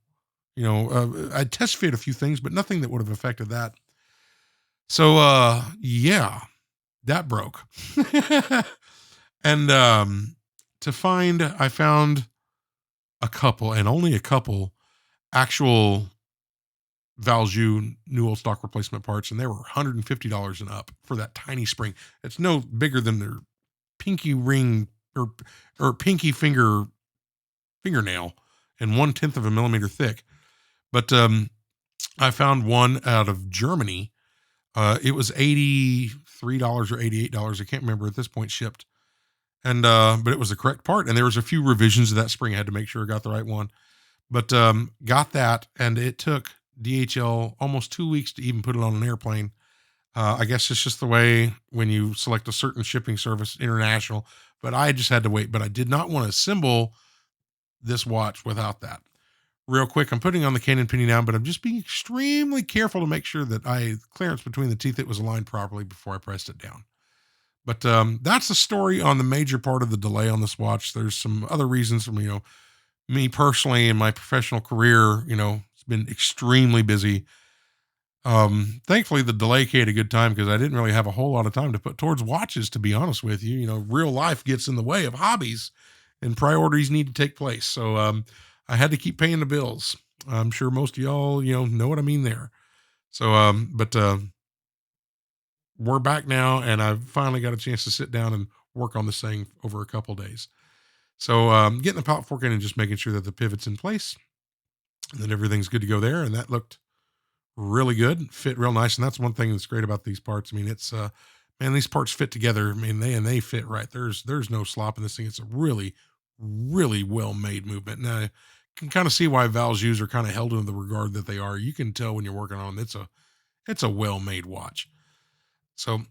Speaker 1: I test fit a few things, but nothing that would have affected that. So, yeah, that broke. And I found a couple, and only a couple, actual Valjoux new old stock replacement parts, and they were $150 and up for that tiny spring. It's no bigger than their pinky ring or pinky fingernail, and 1/10 of a millimeter thick. But I found one out of Germany. It was $83 or $88. I can't remember at this point, shipped. And but it was the correct part, and there was a few revisions of that spring. I had to make sure I got the right one. But got that, and it took DHL almost 2 weeks to even put it on an airplane. I guess it's just the way when you select a certain shipping service, international. But I just had to wait. But I did not want to assemble this watch without that. Real quick, I'm putting on the Canon penny now, but I'm just being extremely careful to make sure that clearance between the teeth, it was aligned properly before I pressed it down. But that's the story on the major part of the delay on this watch. There's some other reasons from, me personally in my professional career, it's been extremely busy. Thankfully the delay came at a good time because I didn't really have a whole lot of time to put towards watches, to be honest with you. Real life gets in the way of hobbies, and priorities need to take place. So I had to keep paying the bills. I'm sure most of y'all, know what I mean there. So, but we're back now, and I've finally got a chance to sit down and work on this thing over a couple days. So getting the pallet fork in and just making sure that the pivot's in place and that everything's good to go there. And that looked really good, fit real nice. And that's one thing that's great about these parts. I mean, it's man, these parts fit together. I mean, they fit right. There's no slop in this thing. It's a really, really well made movement. Now you can kind of see why Valjoux are kind of held in the regard that they are. You can tell when you're working on it. It's a well made watch. So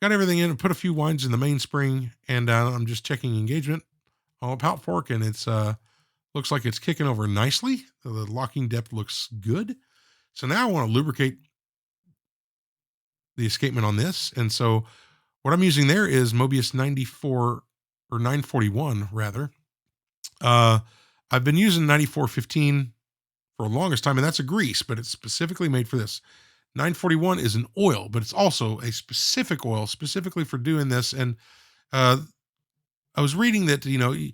Speaker 1: got everything in and put a few winds in the mainspring, and I'm just checking engagement on the pallet fork, and it's looks like it's kicking over nicely. The locking depth looks good. So now I want to lubricate the escapement on this. And so what I'm using there is Mobius 94 or 941 rather. I've been using 9415 for the longest time, and that's a grease, but it's specifically made for this. 941 is an oil, but it's also a specific oil specifically for doing this. And I was reading that, the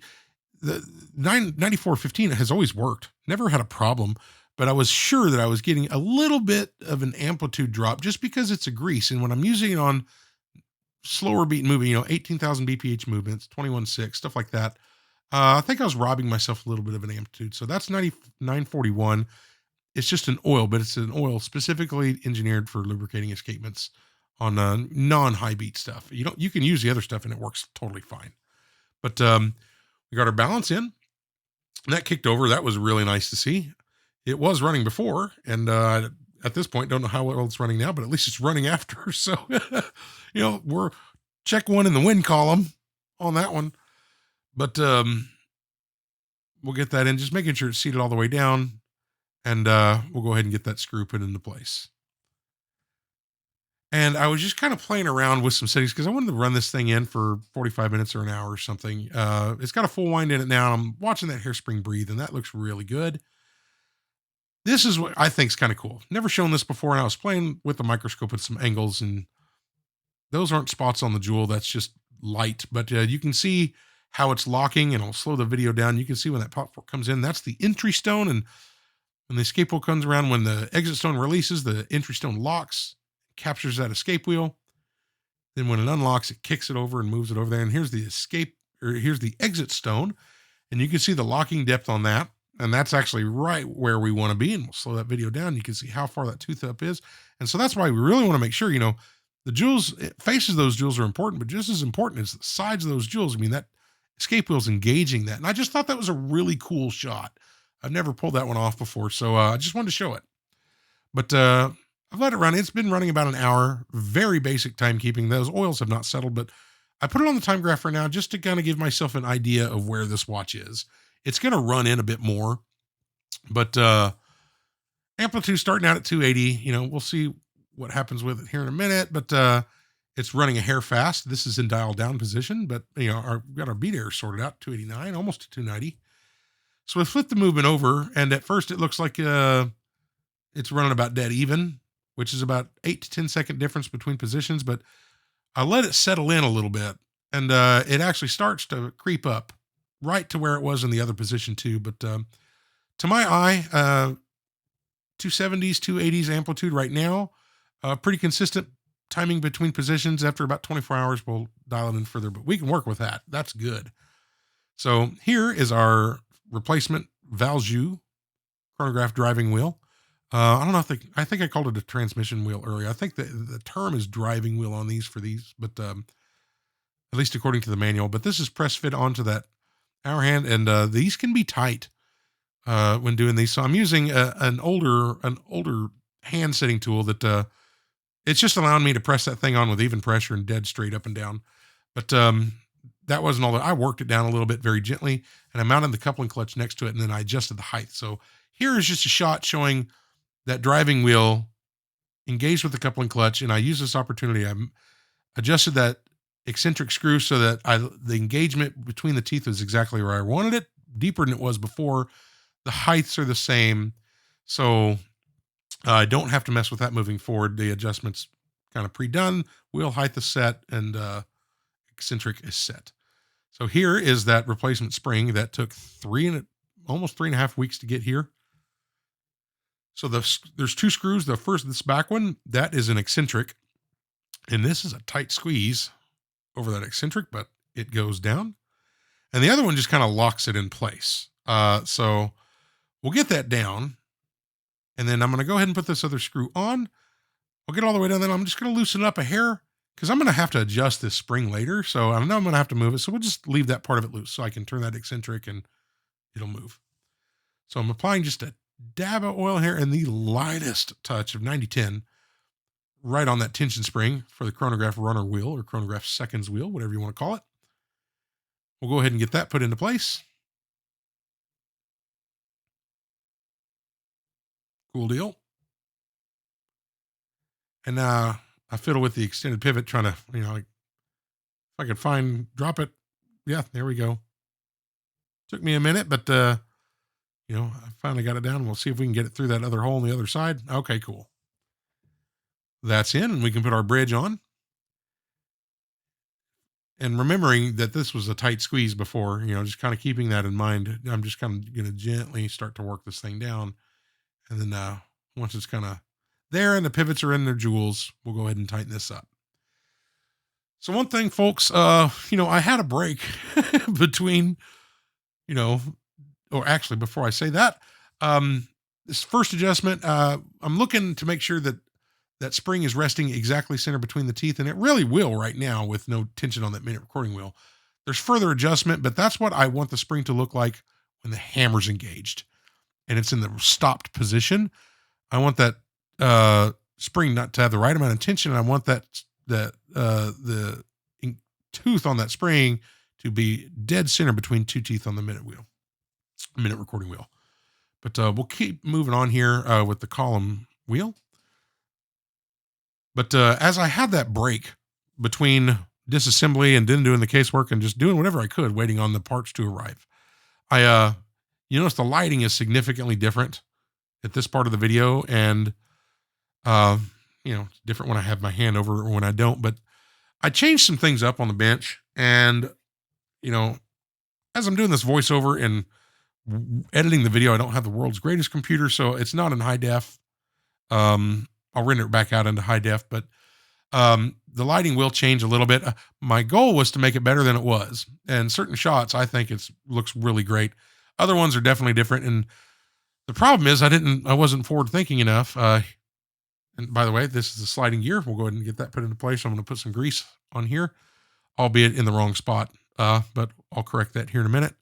Speaker 1: 9415 has always worked, never had a problem, but I was sure that I was getting a little bit of an amplitude drop just because it's a grease. And when I'm using it on slower beat moving, 18,000 BPH movements, 21.6, stuff like that, I think I was robbing myself a little bit of an amplitude. So that's 941. It's just an oil, but it's an oil specifically engineered for lubricating escapements on non-high beat stuff. You can use the other stuff and it works totally fine. But we got our balance in, and that kicked over. That was really nice to see. It was running before, and at this point, don't know how well it's running now, but at least it's running after. So, we're check one in the win column on that one. But we'll get that in, just making sure it's seated all the way down, and we'll go ahead and get that screw put into place. And I was just kind of playing around with some settings because I wanted to run this thing in for 45 minutes or an hour or something. It's got a full wind in it now, and I'm watching that hairspring breathe, and that looks really good. This is what I think is kind of cool. Never shown this before, and I was playing with the microscope with some angles, and those aren't spots on the jewel. That's just light. But you can see how it's locking, and I'll slow the video down. You can see when that pop fork comes in. That's the entry stone, and when the escape wheel comes around, when the exit stone releases, the entry stone locks, captures that escape wheel. Then when it unlocks, it kicks it over and moves it over there. And here's here's the exit stone. And you can see the locking depth on that. And that's actually right where we want to be. And we'll slow that video down. You can see how far that tooth up is. And so that's why we really want to make sure, the jewels, faces of those jewels are important, but just as important is the sides of those jewels. I mean, that escape wheel's engaging that. And I just thought that was a really cool shot. I've never pulled that one off before. So I just wanted to show it. But I've let it run. It's been running about an hour. Very basic timekeeping. Those oils have not settled, but I put it on the time graph right now just to kind of give myself an idea of where this watch is. It's going to run in a bit more, but amplitude starting out at 280. We'll see what happens with it here in a minute, but it's running a hair fast. This is in dial down position, but we've got our beat error sorted out, 289, almost to 290. So we flipped the movement over, and at first it looks like it's running about dead even, which is about 8 to 10 second difference between positions, but I let it settle in a little bit, and it actually starts to creep up right to where it was in the other position too. But to my eye, 270s, 280s amplitude right now, pretty consistent timing between positions. After about 24 hours, we'll dial it in further, but we can work with that. That's good. So here is our replacement Valjoux chronograph driving wheel. I don't know I think I called it a transmission wheel earlier. I think the term is driving wheel on these for these, but at least according to the manual. But this is press fit onto that hour hand, and these can be tight when doing these. So I'm using an older hand setting tool that it's just allowing me to press that thing on with even pressure and dead straight up and down. But that wasn't all that. I worked it down a little bit very gently, and I mounted the coupling clutch next to it, and then I adjusted the height. So here is just a shot showing that driving wheel engaged with the coupling clutch, and I used this opportunity. I adjusted that eccentric screw so that the engagement between the teeth was exactly where I wanted it, deeper than it was before. The heights are the same, so I don't have to mess with that moving forward. The adjustment's kind of pre-done. Wheel height is set, and eccentric is set. So here is that replacement spring that took almost 3.5 weeks to get here. So there's two screws. This back one, that is an eccentric, and this is a tight squeeze over that eccentric, but it goes down. And the other one just kind of locks it in place. So we'll get that down. And then I'm going to go ahead and put this other screw on. I'll get all the way down. Then I'm just going to loosen it up a hair because I'm going to have to adjust this spring later. So I know I'm going to have to move it. So we'll just leave that part of it loose so I can turn that eccentric and it'll move. So I'm applying just a dab of oil here and the lightest touch of 9010 right on that tension spring for the chronograph runner wheel or chronograph seconds wheel, whatever you want to call it. We'll go ahead and get that put into place. Cool deal. And I fiddle with the extended pivot, trying to, like, if I could drop it. Yeah, there we go. Took me a minute, but, I finally got it down. We'll see if we can get it through that other hole on the other side. Okay, cool. That's in, and we can put our bridge on. And remembering that this was a tight squeeze before, just kind of keeping that in mind, I'm just kind of going to gently start to work this thing down. And then once it's kind of there and the pivots are in their jewels, we'll go ahead and tighten this up. So one thing, folks, I had a break between, or actually before I say that, this first adjustment, I'm looking to make sure that that spring is resting exactly center between the teeth, and it really will right now with no tension on that minute recording wheel. There's further adjustment, but that's what I want the spring to look like when the hammer's engaged and it's in the stopped position. I want that spring not to have the right amount of tension, and I want the tooth on that spring to be dead center between two teeth on the minute recording wheel. But we'll keep moving on here with the column wheel. But as I had that break between disassembly and then doing the casework and just doing whatever I could, waiting on the parts to arrive, I noticed the lighting is significantly different at this part of the video, and it's different when I have my hand over or when I don't. But I changed some things up on the bench, and as I'm doing this voiceover and editing the video, I don't have the world's greatest computer, so it's not in high def. I'll render it back out into high def, but the lighting will change a little bit. My goal was to make it better than it was. And certain shots, I think looks really great. Other ones are definitely different. And the problem is I wasn't forward thinking enough. And by the way, this is the sliding gear. We'll go ahead and get that put into place. I'm going to put some grease on here, albeit in the wrong spot. But I'll correct that here in a minute.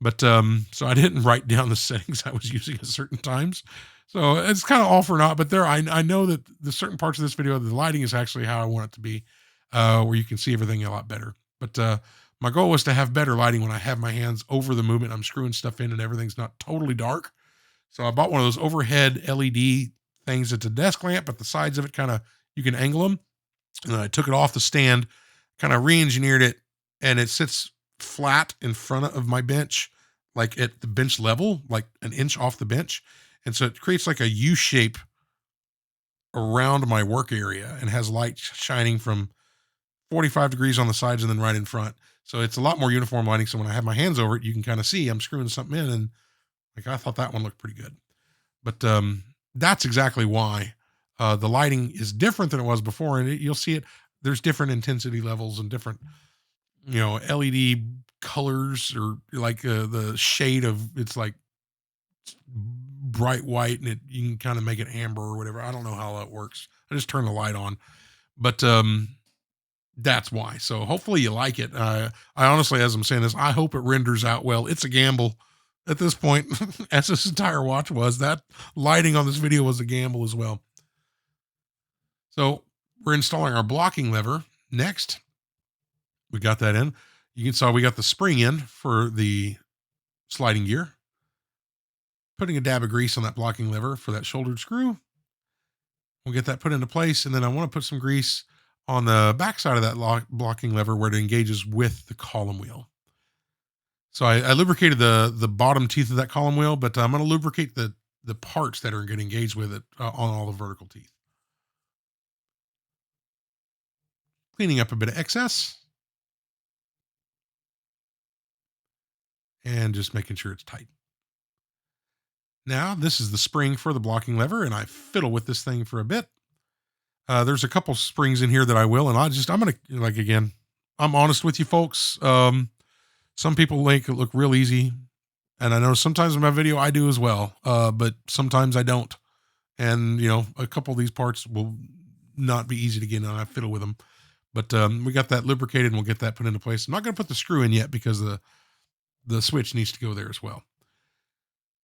Speaker 1: But so I didn't write down the settings I was using at certain times. So it's kind of all for naught, but I know that the certain parts of this video, the lighting is actually how I want it to be, where you can see everything a lot better. But my goal was to have better lighting when I have my hands over the movement. I'm screwing stuff in and everything's not totally dark. So I bought one of those overhead LED things. It's a desk lamp, but the sides of it you can angle them. And then I took it off the stand, kind of re-engineered it, and it sits flat in front of my bench, like at the bench level, like an inch off the bench. And so it creates like a U shape around my work area and has light shining from 45 degrees on the sides and then right in front. So it's a lot more uniform lighting. So when I have my hands over it, you can kind of see I'm screwing something in, and like I thought that one looked pretty good. But that's exactly why the lighting is different than it was before. And you'll see it. There's different intensity levels and different, LED colors, or like the shade of it's like bright white, and you can kind of make it amber or whatever. I don't know how that works. I just turn the light on, but that's why. So hopefully you like it. I honestly, as I'm saying this, I hope it renders out well. It's a gamble at this point, as this entire watch was. That lighting on this video was a gamble as well. So we're installing our blocking lever next. We got that in. You can saw we got the spring in for the sliding gear. Putting a dab of grease on that blocking lever for that shouldered screw. We'll get that put into place, and then I want to put some grease on the back side of that blocking lever where it engages with the column wheel. So I lubricated the bottom teeth of that column wheel, but I'm going to lubricate the parts that are going to engage with it on all the vertical teeth. Cleaning up a bit of excess. And just making sure it's tight. Now, this is the spring for the blocking lever, and I fiddle with this thing for a bit. There's a couple springs in here that I will, and I'm going to, like, again, I'm honest with you folks. Some people make it look real easy, and I know sometimes in my video I do as well. But sometimes I don't, and a couple of these parts will not be easy to get in. I fiddle with them, but we got that lubricated, and we'll get that put into place. I'm not going to put the screw in yet because the switch needs to go there as well.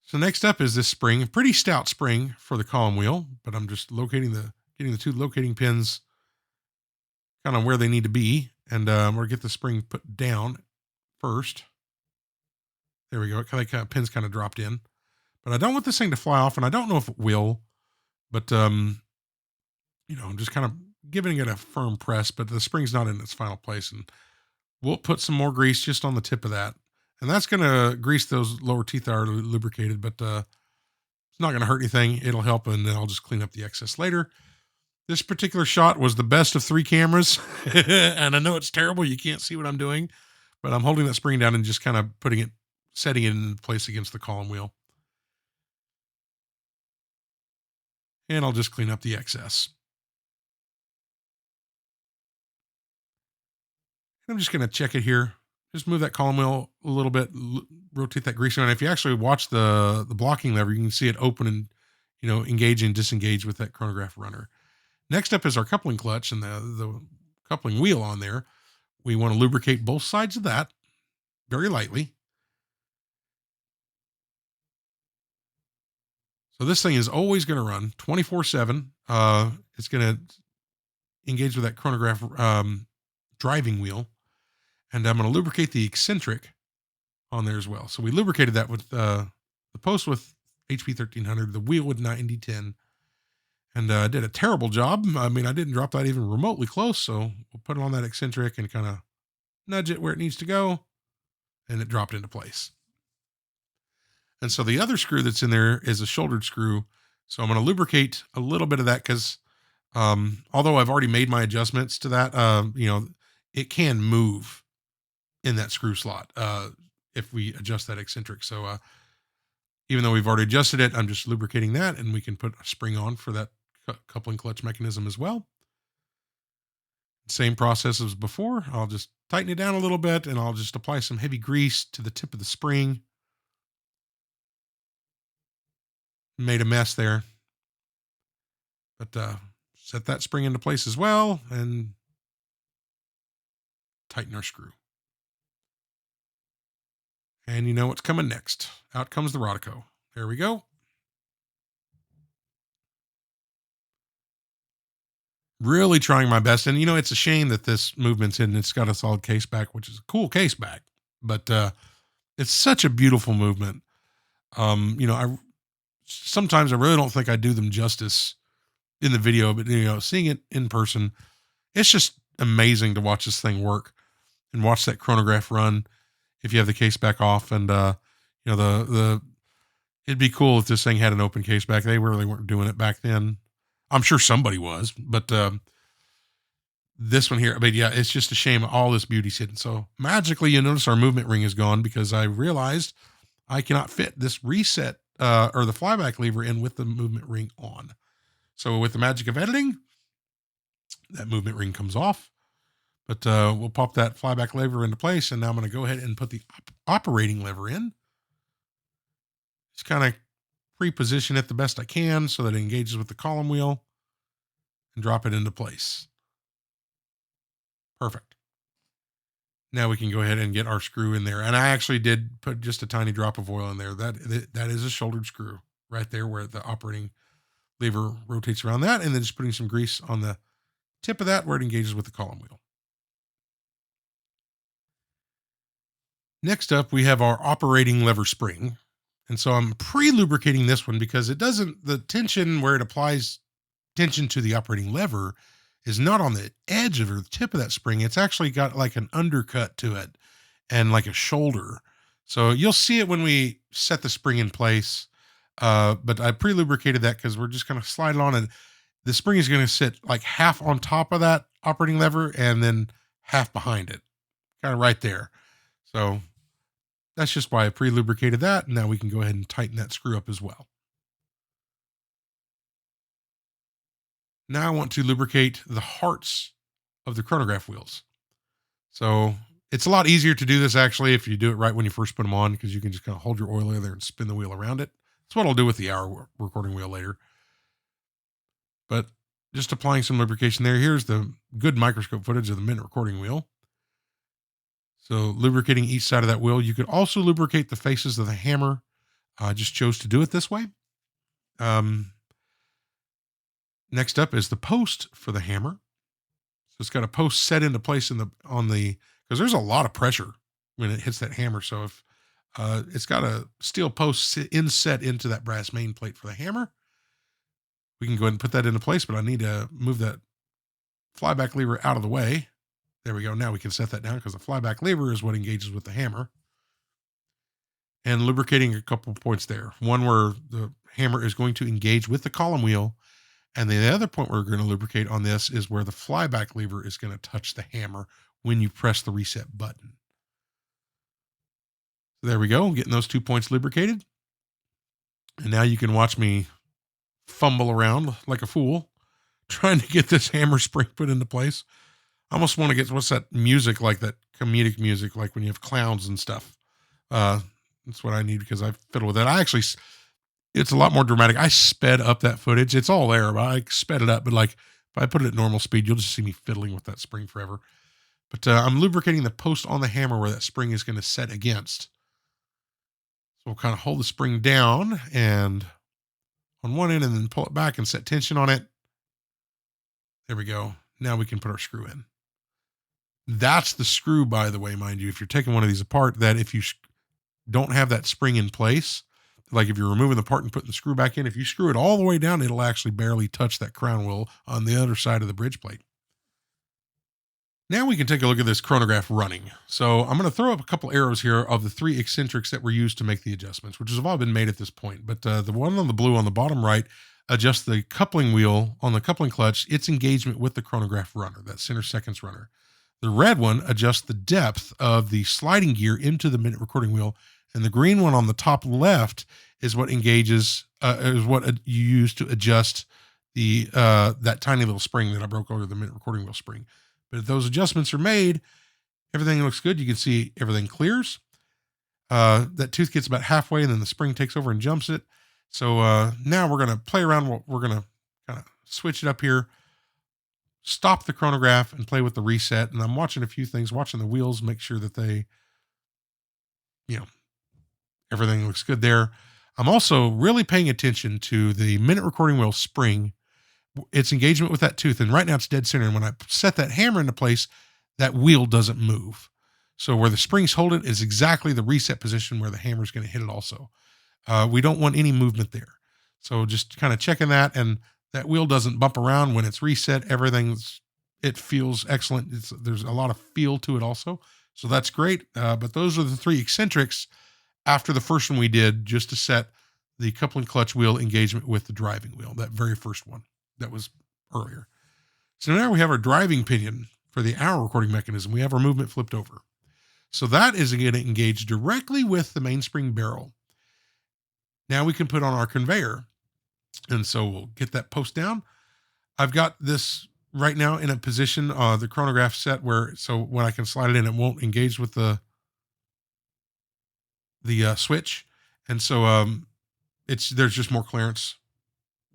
Speaker 1: So next up is this spring, a pretty stout spring for the column wheel, but I'm just getting the two locating pins kind of where they need to be, and we're gonna get the spring put down first. There we go. It kind of pins kind of dropped in, but I don't want this thing to fly off, and I don't know if it will, but I'm just kind of giving it a firm press, but the spring's not in its final place, and we'll put some more grease just on the tip of that, and that's gonna grease those lower teeth that are lubricated, but it's not gonna hurt anything. It'll help, and then I'll just clean up the excess later. This particular shot was the best of 3 cameras, and I know it's terrible. You can't see what I'm doing, but I'm holding that spring down and just kind of setting it in place against the column wheel. And I'll just clean up the excess. I'm just going to check it here. Just move that column wheel a little bit, rotate that grease around. If you actually watch the blocking lever, you can see it open and, engage and disengage with that chronograph runner. Next up is our coupling clutch and the coupling wheel on there. We want to lubricate both sides of that very lightly. So this thing is always going to run 24/7. It's going to engage with that chronograph driving wheel, and I'm going to lubricate the eccentric on there as well. So we lubricated that with the post with HP 1300, the wheel with 9010, and did a terrible job. I mean, I didn't drop that even remotely close. So we'll put it on that eccentric and kind of nudge it where it needs to go, and it dropped into place. And so the other screw that's in there is a shouldered screw. So I'm going to lubricate a little bit of that because although I've already made my adjustments to that, it can move in that screw slot if we adjust that eccentric. So even though we've already adjusted it, I'm just lubricating that, and we can put a spring on for that coupling clutch mechanism as well. Same process as before. I'll just tighten it down a little bit, and I'll just apply some heavy grease to the tip of the spring. Made a mess there, but set that spring into place as well and tighten our screw. And you know what's coming next. Out comes the Rodico. There we go. Really trying my best. And it's a shame that this movement's hidden. It's got a solid case back, which is a cool case back, but it's such a beautiful movement. I sometimes I really don't think I do them justice in the video, but seeing it in person, it's just amazing to watch this thing work and watch that chronograph run if you have the case back off. And the it'd be cool if this thing had an open case back. They really weren't doing it back then. I'm sure somebody was, but this one here, but yeah, it's just a shame all this beauty's hidden. So magically, you notice our movement ring is gone because I realized I cannot fit this reset or the flyback lever in with the movement ring on. So with the magic of editing, that movement ring comes off. But we'll pop that flyback lever into place, and now I'm going to go ahead and put the operating lever in. Just kind of pre-position it the best I can so that it engages with the column wheel and drop it into place. Perfect. Now we can go ahead and get our screw in there. And I actually did put just a tiny drop of oil in there. That is a shouldered screw right there where the operating lever rotates around that, and then just putting some grease on the tip of that where it engages with the column wheel. Next up, we have our operating lever spring. And so I'm pre-lubricating this one because the tension where it applies tension to the operating lever is not on the edge of the tip of that spring. It's actually got like an undercut to it and like a shoulder. So you'll see it when we set the spring in place. But I pre-lubricated that because we're just going to slide it on, and the spring is going to sit like half on top of that operating lever and then half behind it, kind of right there. So that's just why I pre-lubricated that. And now we can go ahead and tighten that screw up as well. Now I want to lubricate the hearts of the chronograph wheels. So it's a lot easier to do this actually if you do it right when you first put them on, because you can just kind of hold your oil in there and spin the wheel around it. That's what I'll do with the hour recording wheel later. But just applying some lubrication there. Here's the good microscope footage of the minute recording wheel. So lubricating each side of that wheel. You could also lubricate the faces of the hammer. I just chose to do it this way. Next up is the post for the hammer. So it's got a post set into place because there's a lot of pressure when it hits that hammer. So if it's got a steel post inset into that brass main plate for the hammer, we can go ahead and put that into place, but I need to move that flyback lever out of the way. There we go. Now we can set that down because the flyback lever is what engages with the hammer. And lubricating a couple points there. One where the hammer is going to engage with the column wheel. And the other point we're going to lubricate on this is where the flyback lever is going to touch the hammer when you press the reset button. So there we go. I'm getting those 2 points lubricated. And now you can watch me fumble around like a fool trying to get this hammer spring put into place. I almost want to get, what's that music, like that comedic music, like when you have clowns and stuff. That's what I need because I fiddle with that. It's a lot more dramatic. I sped up that footage. It's all there, but I sped it up. But like if I put it at normal speed, you'll just see me fiddling with that spring forever. But I'm lubricating the post on the hammer where that spring is going to set against. So we'll kind of hold the spring down and on one end and then pull it back and set tension on it. There we go. Now we can put our screw in. That's the screw, by the way, mind you, if you're taking one of these apart, that if you don't have that spring in place, like if you're removing the part and putting the screw back in, if you screw it all the way down, it'll actually barely touch that crown wheel on the other side of the bridge plate. Now we can take a look at this chronograph running. So I'm going to throw up a couple arrows here of the 3 eccentrics that were used to make the adjustments, which have all been made at this point. But the one on the blue on the bottom right adjusts the coupling wheel on the coupling clutch, its engagement with the chronograph runner, that center seconds runner. The red one adjusts the depth of the sliding gear into the minute recording wheel, and the green one on the top left is what engages, is what you use to adjust the that tiny little spring that I broke over, the minute recording wheel spring. But if those adjustments are made, everything looks good. You can see everything clears. That tooth gets about halfway, and then the spring takes over and jumps it. So now we're going to play around. We're going to kind of switch it up here, stop the chronograph, and play with the reset. And I'm watching a few things, watching the wheels, make sure that they, everything looks good there. I'm also really paying attention to the minute recording wheel spring, its engagement with that tooth. And right now it's dead center. And when I set that hammer into place, that wheel doesn't move. So where the springs hold it is exactly the reset position where the hammer is going to hit it also. We don't want any movement there. So just kind of checking that, and that wheel doesn't bump around when it's reset. It feels excellent. There's a lot of feel to it also. So that's great. But those are the 3 eccentrics after the first one we did, just to set the coupling clutch wheel engagement with the driving wheel, that very first one that was earlier. So now we have our driving pinion for the hour recording mechanism. We have our movement flipped over. So that is going to engage directly with the mainspring barrel. Now we can put on our conveyor. And so we'll get that post down. I've got this right now in a position, the chronograph set so when I can slide it in, it won't engage with the switch. And so there's just more clearance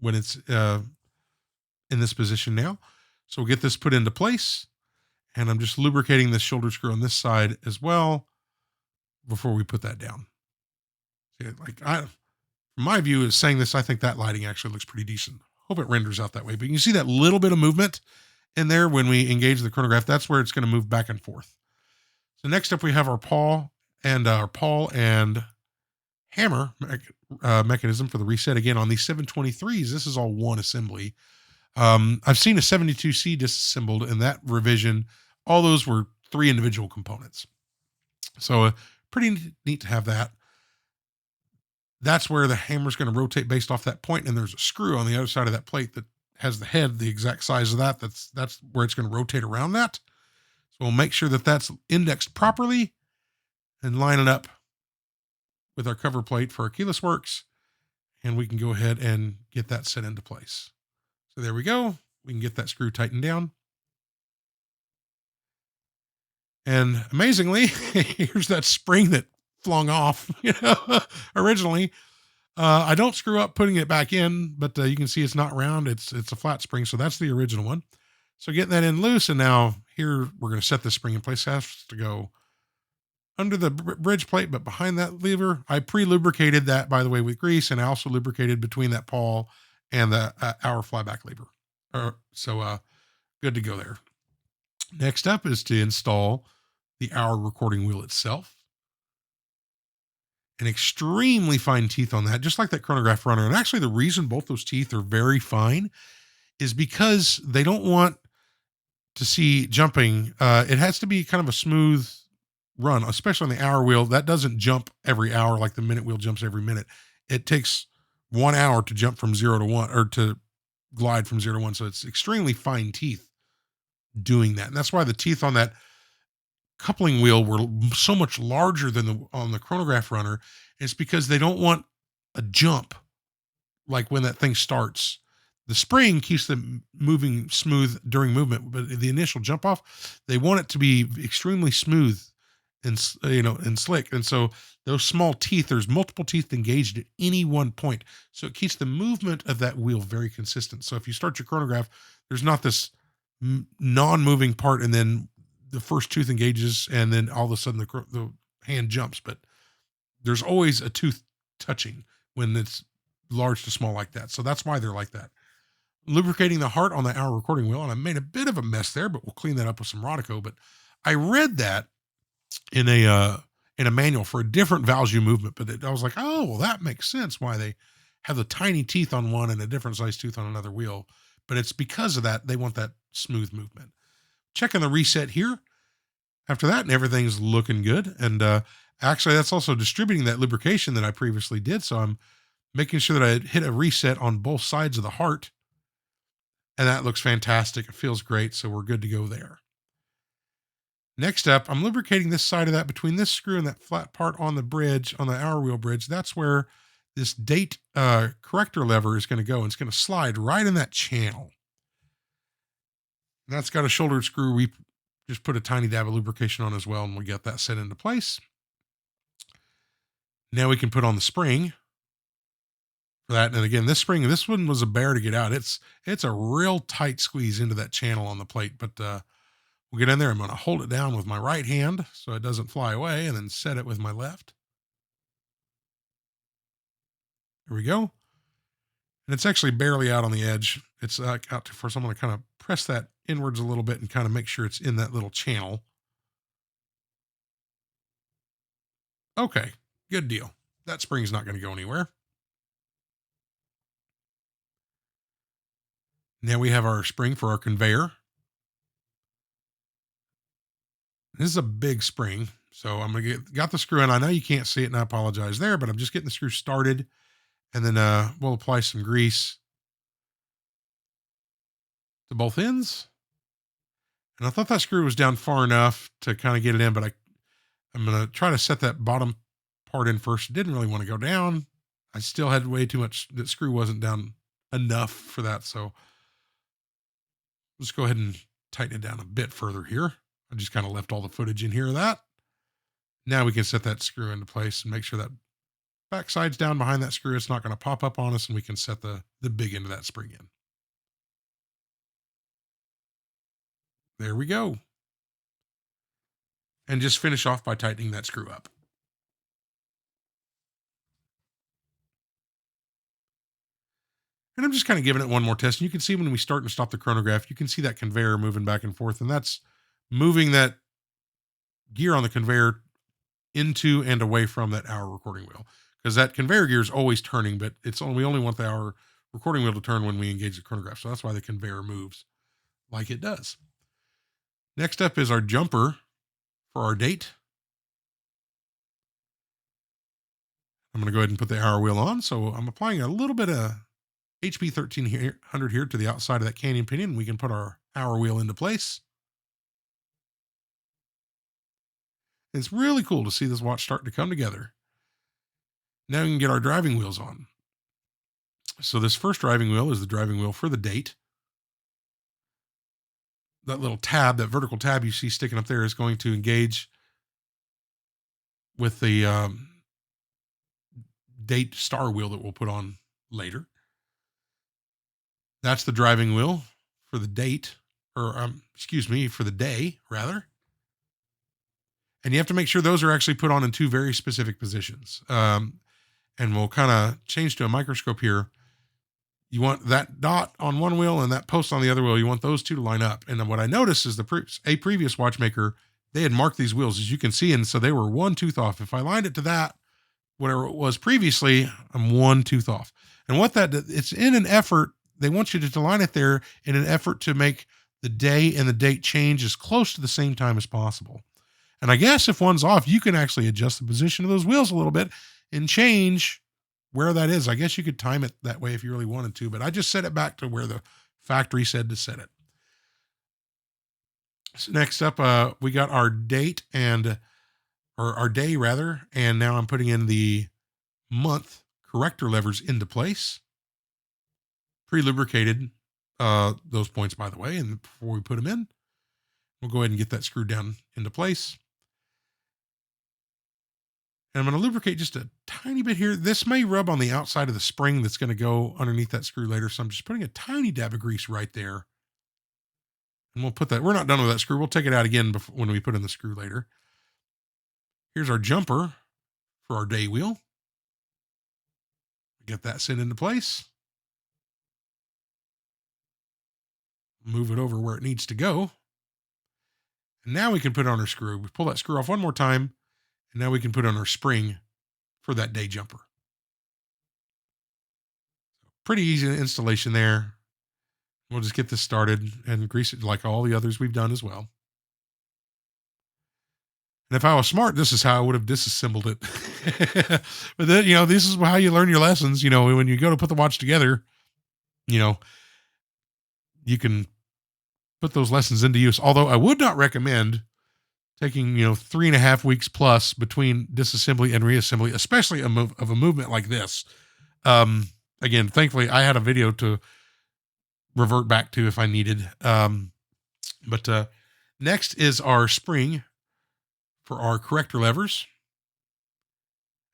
Speaker 1: when it's in this position now. So we'll get this put into place, and I'm just lubricating this shoulder screw on this side as well before we put that down. From my view is saying this, I think that lighting actually looks pretty decent. Hope it renders out that way, but you can see that little bit of movement in there when we engage the chronograph. That's where it's going to move back and forth. So next up we have our pawl and hammer mechanism for the reset. Again, on these 723s, this is all one assembly. I've seen a 72C disassembled, and that revision, all those were 3 individual components. So pretty neat to have that. That's where the hammer's going to rotate based off that point, and there's a screw on the other side of that plate that has the head the exact size of that. That's where it's going to rotate around that. So we'll make sure that that's indexed properly and line it up with our cover plate for our keyless works, and we can go ahead and get that set into place. So there we go. We can get that screw tightened down. And amazingly, here's that spring that flung off, originally. I don't screw up putting it back in, but you can see it's not round. It's a flat spring, so that's the original one. So getting that in loose, and now here we're going to set the spring in place. It has to go under the bridge plate, but behind that lever. I pre-lubricated that, by the way, with grease, and I also lubricated between that pawl and the hour flyback lever. So good to go there. Next up is to install the hour recording wheel itself. An extremely fine teeth on that, just like that chronograph runner. And actually, the reason both those teeth are very fine is because they don't want to see jumping. It has to be kind of a smooth run, especially on the hour wheel. That doesn't jump every hour like the minute wheel jumps every minute. It takes 1 hour to jump from 0 to 1, or to glide from 0 to 1. So it's extremely fine teeth doing that. And that's why the teeth on that coupling wheel were so much larger than on the chronograph runner. It's because they don't want a jump like when that thing starts. The spring keeps them moving smooth during movement, but the initial jump off, they want it to be extremely smooth and and slick. And so those small teeth, there's multiple teeth engaged at any one point, so it keeps the movement of that wheel very consistent. So if you start your chronograph, there's not this non-moving part, and then the first tooth engages, and then all of a sudden the hand jumps. But there's always a tooth touching when it's large to small like that. So that's why they're like that. Lubricating the heart on the hour recording wheel, and I made a bit of a mess there, but we'll clean that up with some Rodico. But I read that in a manual for a different Valjoux movement, but I was like, oh, well, that makes sense why they have the tiny teeth on one and a different size tooth on another wheel. But it's because of that, they want that smooth movement. Checking the reset here. After that, and everything's looking good. And actually, that's also distributing that lubrication that I previously did. So I'm making sure that I hit a reset on both sides of the heart. And that looks fantastic. It feels great. So we're good to go there. Next up, I'm lubricating this side of that between this screw and that flat part on the bridge, on the hour wheel bridge. That's where this date corrector lever is going to go. And it's going to slide right in that channel. And that's got a shouldered screw. We just put a tiny dab of lubrication on as well, and we got that set into place. Now we can put on the spring for that. And again, this one was a bear to get out. It's a real tight squeeze into that channel on the plate, but we'll get in there. I'm going to hold it down with my right hand so it doesn't fly away, and then set it with my left. There we go. And it's actually barely out on the edge. It's out to first. I'm going to kind of press that inwards a little bit and kind of make sure it's in that little channel. Okay, good deal. That spring's not going to go anywhere. Now we have our spring for our conveyor. This is a big spring, so I'm gonna got the screw in. I know you can't see it, and I apologize there, but I'm just getting the screw started, and then we'll apply some grease to both ends. And I thought that screw was down far enough to kind of get it in, but I'm gonna try to set that bottom part in first. It didn't really want to go down. I still had way too much. That screw wasn't down enough for that, so let's go ahead and tighten it down a bit further here. I just kind of left all the footage in here of that. Now we can set that screw into place and make sure that backside's down behind that screw. It's not going to pop up on us, and we can set the big end of that spring in. There we go. And just finish off by tightening that screw up. And I'm just kind of giving it one more test. And you can see when we start and stop the chronograph, you can see that conveyor moving back and forth. And that's moving that gear on the conveyor into and away from that hour recording wheel. Because that conveyor gear is always turning, but we only want the hour recording wheel to turn when we engage the chronograph. So that's why the conveyor moves like it does. Next up is our jumper for our date. I'm going to go ahead and put the hour wheel on. So I'm applying a little bit of HP 1300 here to the outside of that canyon pinion. We can put our hour wheel into place. It's really cool to see this watch start to come together. Now we can get our driving wheels on. So this first driving wheel is the driving wheel for the date. that little tab, that vertical tab you see sticking up there, is going to engage with the date star wheel that we'll put on later. That's the driving wheel for the date, or excuse me, for the day rather. And you have to make sure those are actually put on in two very specific positions. And we'll kind of change to a microscope here. You want that dot on one wheel and that post on the other wheel. You want those two to line up. And then what I noticed is a previous watchmaker, they had marked these wheels, as you can see, and so they were one tooth off. If I lined it to that, whatever it was previously, I'm one tooth off. And what that, it's in an effort, they want you to line it there in an effort to make the day and the date change as close to the same time as possible. And I guess if one's off, you can actually adjust the position of those wheels a little bit and change where that is. I guess you could time it that way if you really wanted to, but I just set it back to where the factory said to set it. So next up, we got our date or our day rather, and now I'm putting in the month corrector levers into place. Pre-lubricated those points, by the way, and before we put them in, we'll go ahead and get that screwed down into place. And I'm going to lubricate just a tiny bit here. This may rub on the outside of the spring that's going to go underneath that screw later. So I'm just putting a tiny dab of grease right there. And we'll put that, we're not done with that screw. We'll take it out again when we put in the screw later. Here's our jumper for our day wheel. Get that set into place. Move it over where it needs to go. And now we can put on our screw. We pull that screw off one more time. And now we can put on our spring for that day jumper. Pretty easy installation there. We'll just get this started and grease it like all the others we've done as well. And if I was smart, this is how I would have disassembled it. But then, this is how you learn your lessons. When you go to put the watch together, you can put those lessons into use. Although I would not recommend taking 3.5 weeks plus between disassembly and reassembly, especially of a movement like this. Again, thankfully I had a video to revert back to if I needed. But next is our spring for our corrector levers.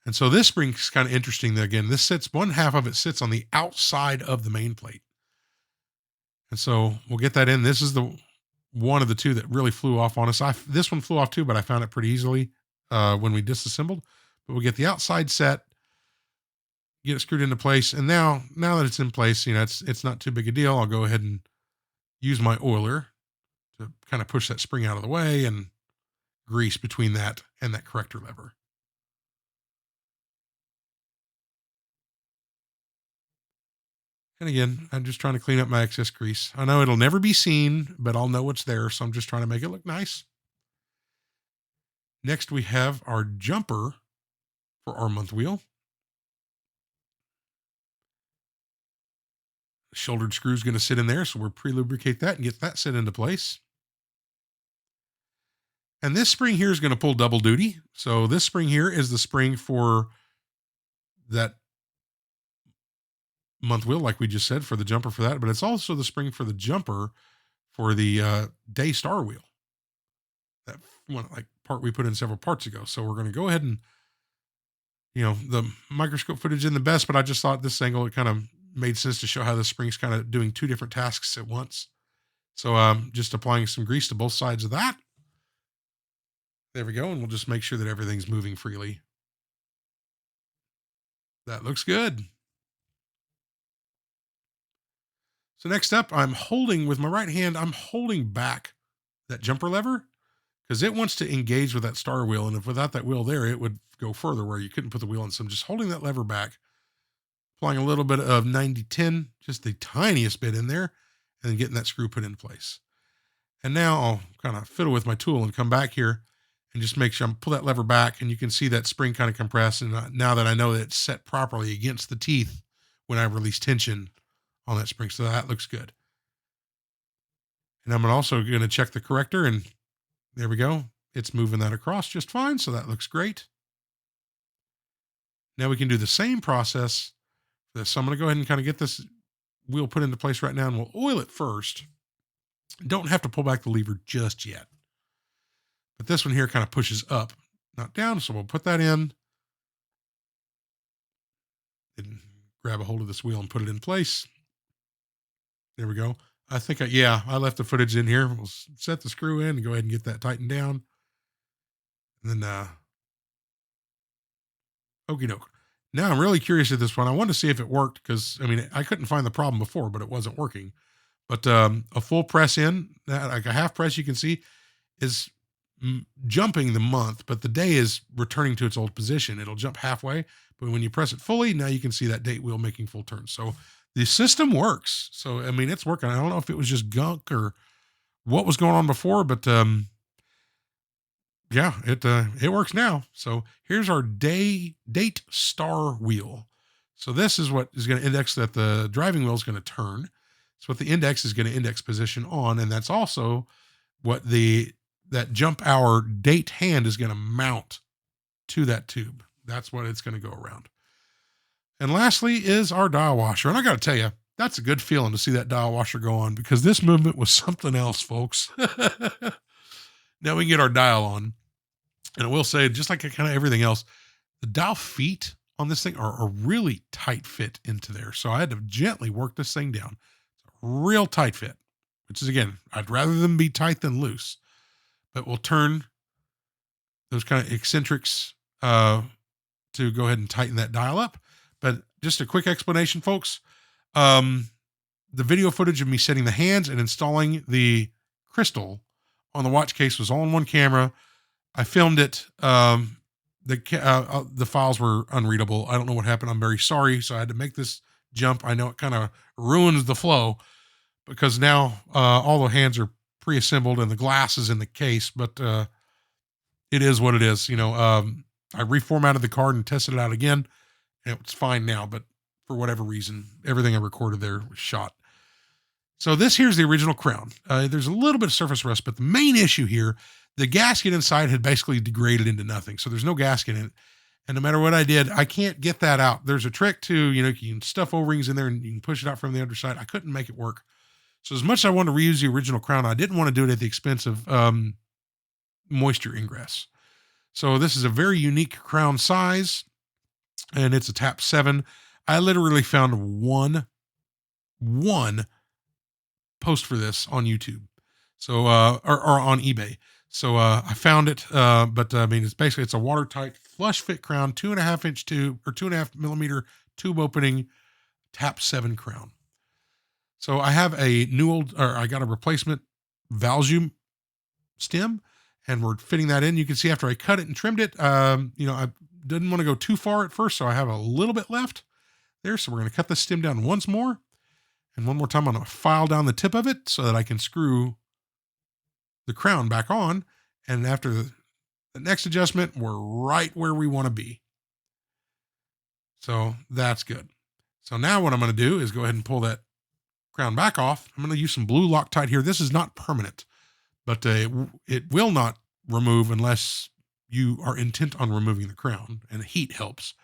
Speaker 1: And so this spring is kind of interesting. Again, this sits, one half of it sits on the outside of the main plate. And so we'll get that in. This is the one of the two that really flew off on us. This one flew off too, but I found it pretty easily when we disassembled. But we'll get the outside set, get it screwed into place. And now that it's in place, it's not too big a deal. I'll go ahead and use my oiler to kind of push that spring out of the way and grease between that and that corrector lever. And again, I'm just trying to clean up my excess grease. I know it'll never be seen, but I'll know it's there. So I'm just trying to make it look nice. Next, we have our jumper for our month wheel. The shouldered screw is going to sit in there. So we'll pre-lubricate that and get that set into place. And this spring here is going to pull double duty. So this spring here is the spring for that month wheel, like we just said, for the jumper for that, but it's also the spring for the jumper for the day star wheel. That one, like part we put in several parts ago. So we're going to go ahead and, the microscope footage in the best, but I just thought this angle, it kind of made sense to show how the spring's kind of doing two different tasks at once. So just applying some grease to both sides of that. There we go. And we'll just make sure that everything's moving freely. That looks good. So next up, I'm holding with my right hand, I'm holding back that jumper lever because it wants to engage with that star wheel. And if without that wheel there, it would go further where you couldn't put the wheel in. So I'm just holding that lever back, applying a little bit of 90-10, just the tiniest bit in there, and then getting that screw put in place. And now I'll kind of fiddle with my tool and come back here and just make sure I'm pull that lever back, and you can see that spring kind of compress. And now that I know that it's set properly against the teeth when I release tension on that spring. So that looks good. And I'm also going to check the corrector, and there we go. It's moving that across just fine. So that looks great. Now we can do the same process for this. So I'm going to go ahead and kind of get this wheel put into place right now, and we'll oil it first. Don't have to pull back the lever just yet. But this one here kind of pushes up, not down. So we'll put that in and grab a hold of this wheel and put it in place. There we go. I think, I left the footage in here. We'll set the screw in and go ahead and get that tightened down. And then, okie doke. Now I'm really curious at this one. I wanted to see if it worked because, I mean, I couldn't find the problem before, but it wasn't working. But a full press in, like a half press, you can see is jumping the month, but the day is returning to its old position. It'll jump halfway, but when you press it fully, now you can see that date wheel making full turns. So the system works. So, I mean, it's working. I don't know if it was just gunk or what was going on before, but yeah, it works now. So here's our date star wheel. So this is what is going to index that the driving wheel is going to turn. It's what the index is going to index position on, and that's also what that jump hour date hand is going to mount to that tube. That's what it's going to go around. And lastly is our dial washer. And I got to tell you, that's a good feeling to see that dial washer go on because this movement was something else, folks. Now we can get our dial on. And I will say, just like kind of everything else, the dial feet on this thing are a really tight fit into there. So I had to gently work this thing down. It's a real tight fit, which is, again, I'd rather them be tight than loose. But we'll turn those kind of eccentrics to go ahead and tighten that dial up. But just a quick explanation, folks. The video footage of me setting the hands and installing the crystal on the watch case was all in one camera. I filmed it. The files were unreadable. I don't know what happened. I'm very sorry. So I had to make this jump. I know it kind of ruins the flow because now all the hands are pre-assembled and the glass is in the case, but it is what it is. I reformatted the card and tested it out again, and it's fine now, but for whatever reason, everything I recorded there was shot. So this here's the original crown. There's a little bit of surface rust, but the main issue here, the gasket inside had basically degraded into nothing. So there's no gasket in it. And no matter what I did, I can't get that out. There's a trick to, you can stuff O-rings in there and you can push it out from the underside. I couldn't make it work. So as much as I wanted to reuse the original crown, I didn't want to do it at the expense of moisture ingress. So this is a very unique crown size, and it's a tap 7. I literally found one post for this on YouTube. So, or on eBay. So, I found it, but I mean, it's a watertight flush fit crown, 2.5 inch tube or 2.5 millimeter tube opening tap 7 crown. So I have I got a replacement Valjoux stem, and we're fitting that in. You can see after I cut it and trimmed it, I didn't want to go too far at first, so I have a little bit left there. So we're going to cut the stem down once more. And one more time, I'm going to file down the tip of it so that I can screw the crown back on. And after the next adjustment, we're right where we want to be. So that's good. So now what I'm going to do is go ahead and pull that crown back off. I'm going to use some blue Loctite here. This is not permanent, but it will not remove unless you are intent on removing the crown, and the heat helps.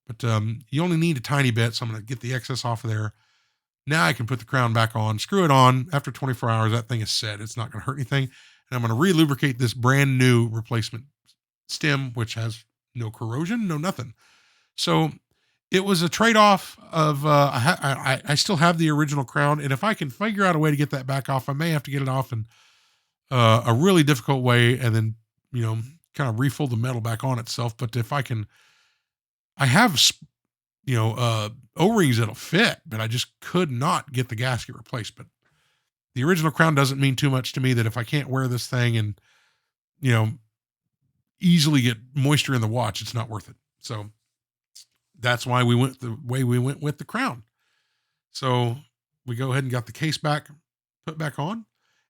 Speaker 1: But you only need a tiny bit, so I'm going to get the excess off of there. Now I can put the crown back on, screw it on. After 24 hours, that thing is set. It's not going to hurt anything. And I'm going to re-lubricate this brand new replacement stem, which has no corrosion, no nothing. So it was a trade-off of I still have the original crown, and if I can figure out a way to get that back off, I may have to get it off in a really difficult way, and then kind of refold the metal back on itself. But if I can, I have O-rings that'll fit, but I just could not get the gasket replaced. But the original crown doesn't mean too much to me that if I can't wear this thing and easily get moisture in the watch, it's not worth it. So that's why we went the way we went with the crown. So we go ahead and got the case put back on,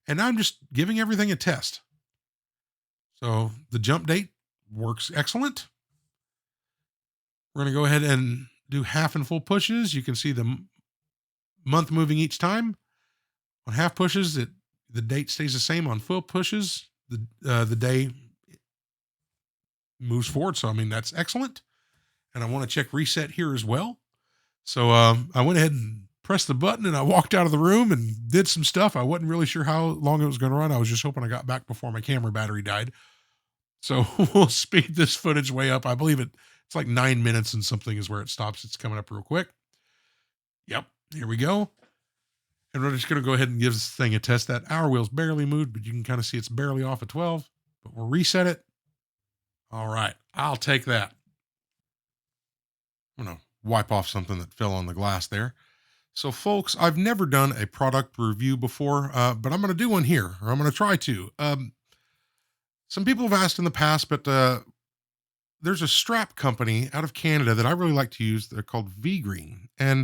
Speaker 1: and now I'm just giving everything a test. So the jump date works excellent. We're going to go ahead and do half and full pushes. You can see the month moving each time. On half pushes, the date stays the same. On full pushes, the day moves forward. So, I mean, that's excellent. And I want to check reset here as well. So I went ahead and pressed the button and I walked out of the room and did some stuff. I wasn't really sure how long it was going to run. I was just hoping I got back before my camera battery died. So we'll speed this footage way up. I believe it's like 9 minutes and something is where it stops. It's coming up real quick. Yep, here we go. And we're just going to go ahead and give this thing a test. That hour wheel's barely moved, but you can kind of see it's barely off at 12. But we'll reset it. All right, I'll take that. I'm going to wipe off something that fell on the glass there. So, folks, I've never done a product review before, but I'm going to do one here, or I'm going to try to. Some people have asked in the past, but there's a strap company out of Canada that I really like to use. They're called V-Green, and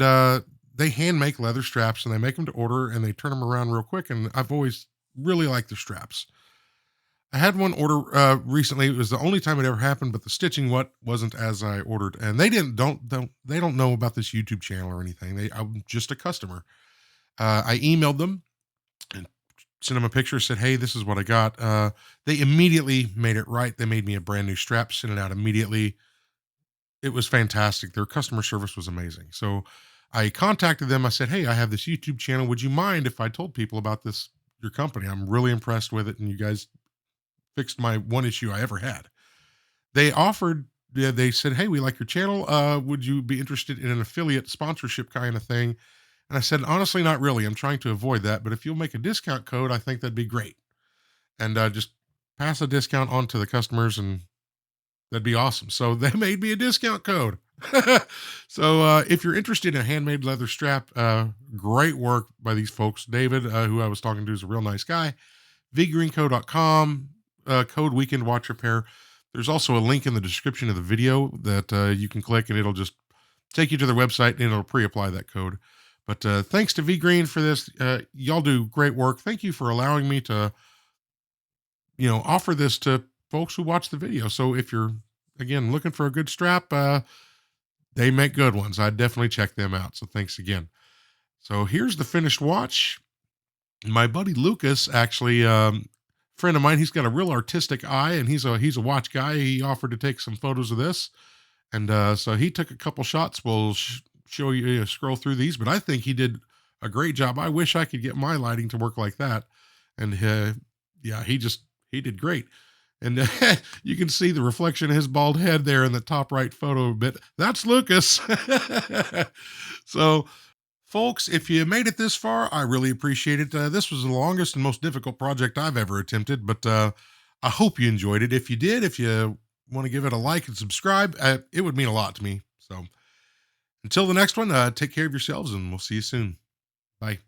Speaker 1: they hand make leather straps, and they make them to order, and they turn them around real quick. And I've always really liked the straps. I had one order recently. It was the only time it ever happened, but the stitching wasn't as I ordered, and they don't know about this YouTube channel or anything. I'm just a customer. I emailed them and sent them a picture. Said, "Hey, this is what I got." They immediately made it right. They made me a brand new strap. Sent it out immediately. It was fantastic. Their customer service was amazing. So I contacted them. I said, "Hey, I have this YouTube channel. Would you mind if I told people about this your company? I'm really impressed with it, and you guys fixed my one issue I ever had." They offered, yeah, they said, "Hey, we like your channel. Would you be interested in an affiliate sponsorship kind of thing?" And I said, "Honestly, not really. I'm trying to avoid that. But if you'll make a discount code, I think that'd be great. And just pass a discount on to the customers, and that'd be awesome." So they made me a discount code. So if you're interested in a handmade leather strap, great work by these folks. David, who I was talking to, is a real nice guy. vgreenco.com, code Weekend Watch Repair. There's also a link in the description of the video that you can click, and it'll just take you to their website, and it'll pre-apply that code. But thanks to V-Green for this. Y'all do great work. Thank you for allowing me to, offer this to folks who watch the video. So if you're, again, looking for a good strap, they make good ones. I'd definitely check them out. So thanks again. So here's the finished watch. My buddy Lucas, actually, friend of mine, he's got a real artistic eye, and he's a watch guy. He offered to take some photos of this, and so he took a couple shots. We'll show you, scroll through these, but I think he did a great job. I wish I could get my lighting to work like that. And yeah, he did great. And you can see the reflection of his bald head there in the top right photo bit. That's Lucas. So, folks, if you made it this far, I really appreciate it. This was the longest and most difficult project I've ever attempted, but I hope you enjoyed it. If you did, if you want to give it a like and subscribe, it would mean a lot to me. So until the next one, take care of yourselves, and we'll see you soon. Bye.